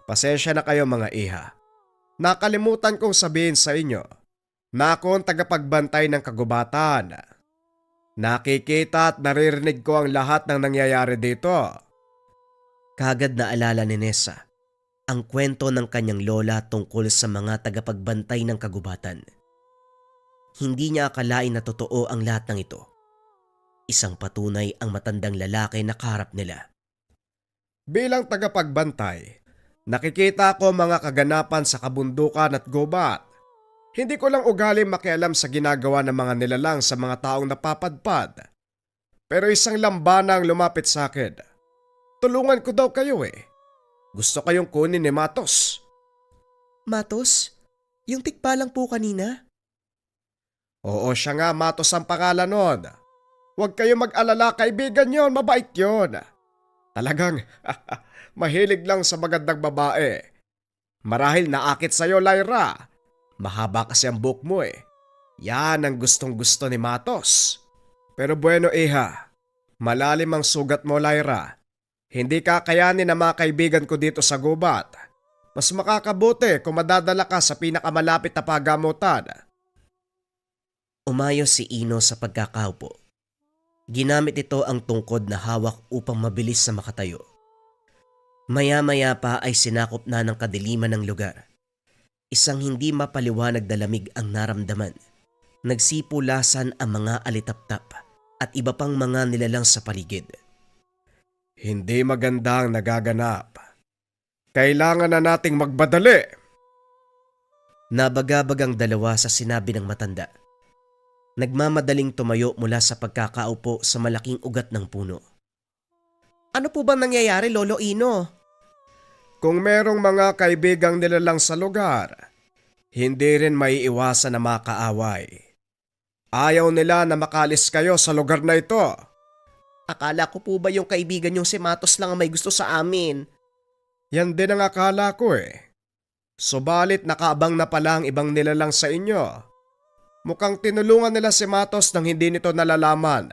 Pasensya na kayo mga iha. Nakalimutan kong sabihin sa inyo na ako ang tagapagbantay ng kagubatan. Nakikita at naririnig ko ang lahat ng nangyayari dito. Kagad na alala ni Nessa ang kwento ng kanyang lola tungkol sa mga tagapagbantay ng kagubatan. Hindi niya akalain na totoo ang lahat ng ito. Isang patunay ang matandang lalaki na kaharap nila. Bilang tagapagbantay, nakikita ko mga kaganapan sa kabundukan at gubat. Hindi ko lang ugali makialam sa ginagawa ng mga nilalang sa mga taong napapadpad. Pero isang lambana ang lumapit sa akin. Tulungan ko daw kayo eh. Gusto kayong kunin ni Matos. Matos? Yung tikpa lang po kanina? Oo siya nga, Matos ang pangalan nun. Huwag kayong mag-alala, kaibigan yon, mabait yon. Talagang mahilig lang sa magandang babae. Marahil naakit sa'yo, Lyra. Mahaba kasi ang buhok mo eh. Yan ang gustong gusto ni Matos. Pero bueno iha, malalim ang sugat mo, Lyra. Hindi kakayanin ng mga kaibigan ko dito sa gubat. Mas makakabuti kung madadala ka sa pinakamalapit na pagamutan. Umayos si Ino sa pagkakaupo. Ginamit ito ang tungkod na hawak upang mabilis na makatayo. Maya-maya pa ay sinakop na ng kadiliman ng lugar. Isang hindi mapaliwanag na lamig ang naramdaman. Nagsipulasan ang mga alitaptap at iba pang mga nilalang sa paligid. Hindi maganda ang nagaganap. Kailangan na nating magbadali. Nabagabag ang dalawa sa sinabi ng matanda. Nagmamadaling tumayo mula sa pagkakaupo sa malaking ugat ng puno. Ano po bang nangyayari, Lolo Ino? Kung merong mga kaibigang nilalang sa lugar, hindi rin maiiwasan na makaaway. Ayaw nila na makalis kayo sa lugar na ito. Akala ko po ba yung kaibigan yung si Matos lang ang may gusto sa amin? Yan din ang akala ko eh. Subalit nakaabang na pala ang ibang nilalang sa inyo. Mukhang tinulungan nila si Matos nang hindi nito nalalaman.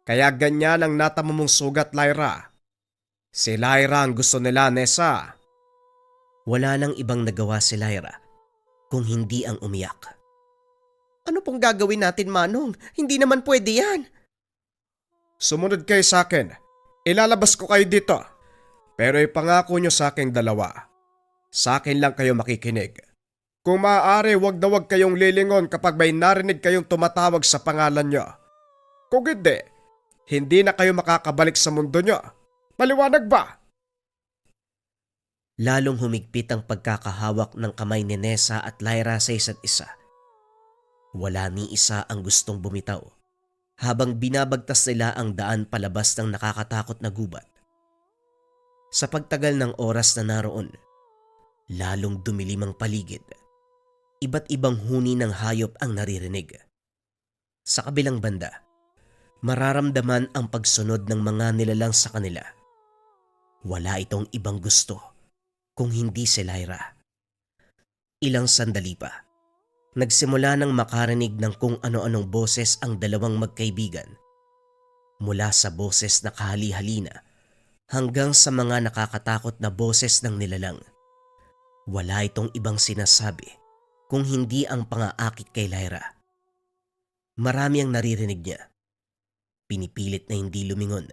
Kaya ganyan ang natamo mong sugat, Lyra. Si Lyra ang gusto nila, Nessa. Wala nang ibang nagawa si Lyra kung hindi ang umiyak. Ano pong gagawin natin, Manong? Hindi naman pwede yan. Sumunod kayo sa akin. Ilalabas ko kayo dito. Pero ipangako nyo sa aking dalawa. Sa akin lang kayo makikinig. Kung maaari, wag na wag kayong lilingon kapag may narinig kayong tumatawag sa pangalan nyo. Kung hindi na kayo makakabalik sa mundo nyo. Maliwanag ba? Lalong humigpit ang pagkakahawak ng kamay ni Nessa at Lyra sa isa't isa. Wala ni isa ang gustong bumitaw habang binabagtas nila ang daan palabas ng nakakatakot na gubat. Sa pagtagal ng oras na naroon, lalong dumilim ang paligid. Iba't ibang huni ng hayop ang naririnig. Sa kabilang banda, mararamdaman ang pagsunod ng mga nilalang sa kanila. Wala itong ibang gusto kung hindi si Lyra. Ilang sandali pa, nagsimula nang makarinig ng kung ano-anong boses ang dalawang magkaibigan. Mula sa boses na kahali-halina hanggang sa mga nakakatakot na boses ng nilalang. Wala itong ibang sinasabi kung hindi ang pang-aakit kay Lyra. Marami ang naririnig niya. Pinipilit na hindi lumingon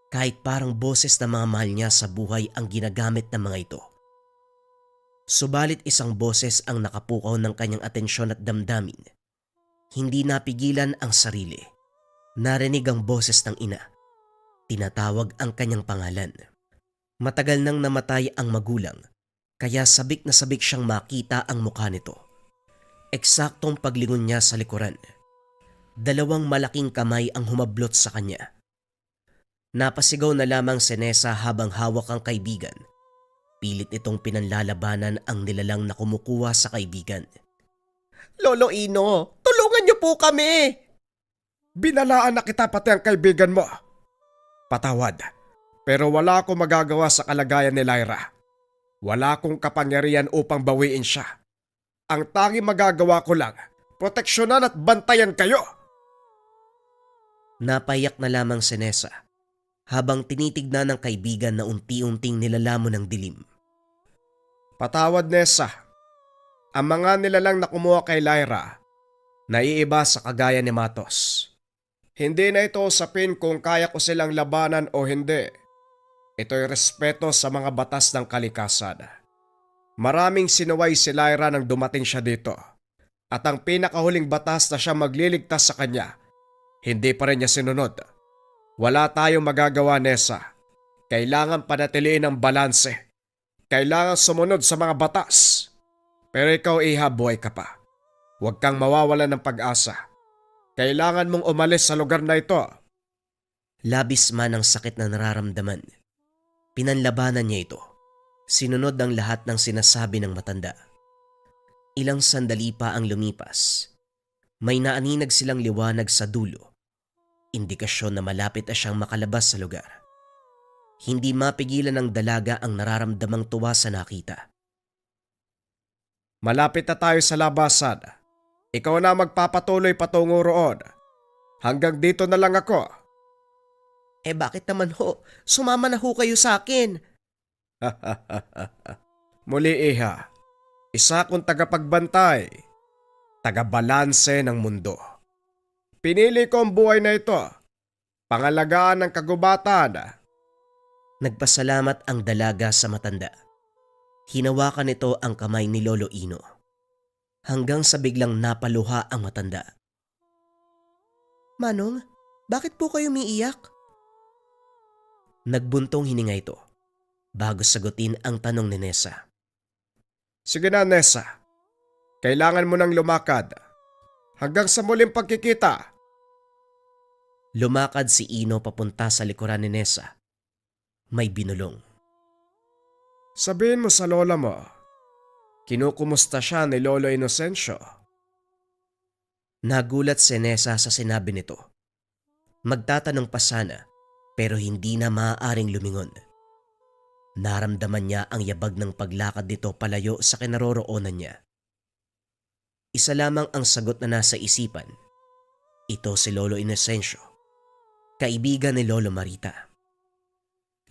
kahit parang boses ng mga mahal niya sa buhay ang ginagamit ng mga ito. Subalit isang boses ang nakapukaw ng kanyang atensyon at damdamin. Hindi napigilan ang sarili. Narinig ang boses ng ina. Tinatawag ang kanyang pangalan. Matagal nang namatay ang magulang, kaya sabik na sabik siyang makita ang mukha nito. Eksaktong paglingon niya sa likuran. Dalawang malaking kamay ang humablot sa kanya. Napasigaw na lamang si Nessa habang hawak ang kaibigan. Pilit itong pinanlalabanan ang nilalang na kumukuha sa kaibigan. Lolo Ino, tulungan niyo po kami! Binalaan na kita pati ang kaibigan mo. Patawad, pero wala akong magagawa sa kalagayan ni Lyra. Wala akong kapangyarihan upang bawiin siya. Ang tanging magagawa ko lang, proteksyonan at bantayan kayo. Napayak na lamang si Nessa habang tinitignan ng kaibigan na unti-unting nilalamon ng dilim. Patawad, Nessa. Ang mga nilalang na kumuha kay Lyra, naiiba sa kagaya ni Matos. Hindi na ito usapin kung kaya ko silang labanan o hindi. Ito'y respeto sa mga batas ng kalikasan. Maraming sinuway si Lyra nang dumating siya dito. At ang pinakahuling batas na siya magliligtas sa kanya, hindi pa rin niya sinunod. Wala tayong magagawa, Nessa. Kailangan panatiliin ang balanse. Kailangan sumunod sa mga batas. Pero ikaw, Iha, buhay ka pa. Huwag kang mawawalan ng pag-asa. Kailangan mong umalis sa lugar na ito. Labis man ang sakit na nararamdaman. Pinanlabanan niya ito. Sinunod ang lahat ng sinasabi ng matanda. Ilang sandali pa ang lumipas. May naaninag silang liwanag sa dulo. Indikasyon na malapit na siyang makalabas sa lugar. Hindi mapigilan ng dalaga ang nararamdamang tuwa sa nakita. Malapit na tayo sa labasan. Ikaw na magpapatuloy patungo roon. Hanggang dito na lang ako. Bakit naman ho? Sumama na ho kayo sa akin. Muli, Iha. Isa kong tagapagbantay. Tagabalanse ng mundo. Pinili ko ang buhay na ito. Pangalagaan ng kagubatan. Nagpasalamat ang dalaga sa matanda. Hinawakan nito ang kamay ni Lolo Ino. Hanggang sa biglang napaluha ang matanda. Manong, bakit po kayo umiiyak? Nagbuntong hininga ito bago sagutin ang tanong ni Nessa. Sige na, Nessa. Kailangan mo nang lumakad. Hanggang sa muling pagkikita. Lumakad si Ino papunta sa likuran ni Nessa. May binulong. Sabihin mo sa lola mo, kinukumusta siya ni Lolo Inocencio. Nagulat si Nessa sa sinabi nito. Magtatanong pa sana pero hindi na maaaring lumingon. Naramdaman niya ang yabag ng paglakad nito palayo sa kinaroroonan niya. Isa lamang ang sagot na nasa isipan. Ito si Lolo Inocencio, kaibigan ni Lolo Marita.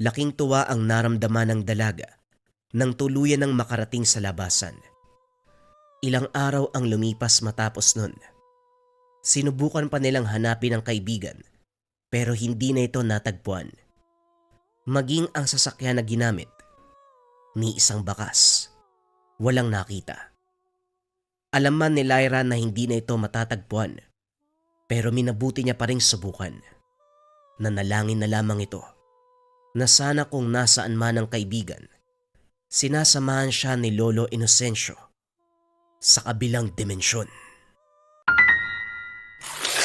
Laking tuwa ang naramdaman ng dalaga nang tuluyan ng makarating sa labasan. Ilang araw ang lumipas matapos nun. Sinubukan pa nilang hanapin ang kaibigan pero hindi na ito natagpuan. Maging ang sasakyan na ginamit, ni isang bakas, walang nakita. Alam man ni Lyra na hindi na ito matatagpuan pero minabuti niya pa ring subukan. Nanalangin na lamang ito na sana kung nasaan man ang kaibigan, sinasamahan siya ni Lolo Inocencio sa kabilang dimensyon.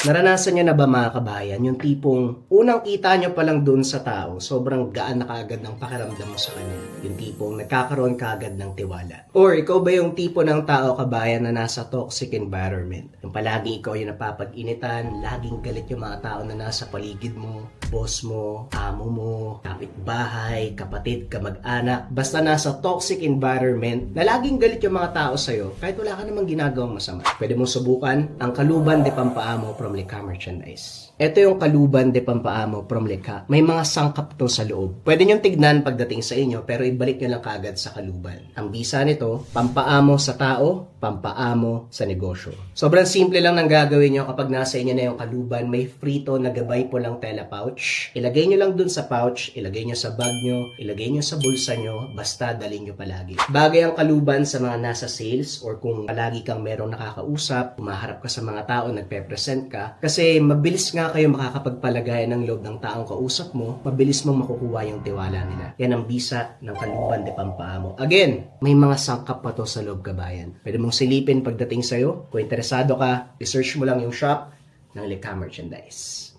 Naranasan nyo na ba mga kabayan, yung tipong unang kita nyo pa lang dun sa tao, sobrang gaan na kaagad ng pakiramdam mo sa kanya. Yung tipong nagkakaroon kaagad ng tiwala. Or ikaw ba yung tipo ng tao kabayan na nasa toxic environment? Yung palagi ikaw yung napapag-initan, laging galit yung mga tao na nasa paligid mo, boss mo, amo mo, kapitbahay, kapatid, kamag-anak. Basta nasa toxic environment na laging galit yung mga tao sa'yo kahit wala ka namang ginagawang masama. Pwede mong subukan ang Kaluban de Pampaamo from Lika Merchandise. Ito yung Kaluban de Pampaamo from Lika. May mga sangkap to sa loob. Pwede nyo tignan pagdating sa inyo pero ibalik nyo lang kaagad sa Kaluban. Ang bisa nito, pampaamo sa tao, pampaamo sa negosyo. Sobrang simple lang ng gagawin nyo kapag nasa inyo na yung Kaluban. May frito na gabay po lang tela pouch. Ilagay nyo lang dun sa pouch, ilagay nyo sa bag nyo, ilagay nyo sa bulsa nyo, basta dalhin nyo palagi. Bagay ang Kaluban sa mga nasa sales or kung palagi kang merong nakakausap, umaharap ka sa mga tao, nagpe-present ka. Kasi mabilis nga kayo makakapagpalagay ng loob ng taong kausap mo, mabilis mong makukuha yung tiwala nila. Yan ang bisa ng Kaluban de Pampaamo. Again, may mga sangkap pa to sa loob kabayan. Pwede mong silipin pagdating sa'yo. Kung interesado ka, research mo lang yung shop ng Lika Merchandise.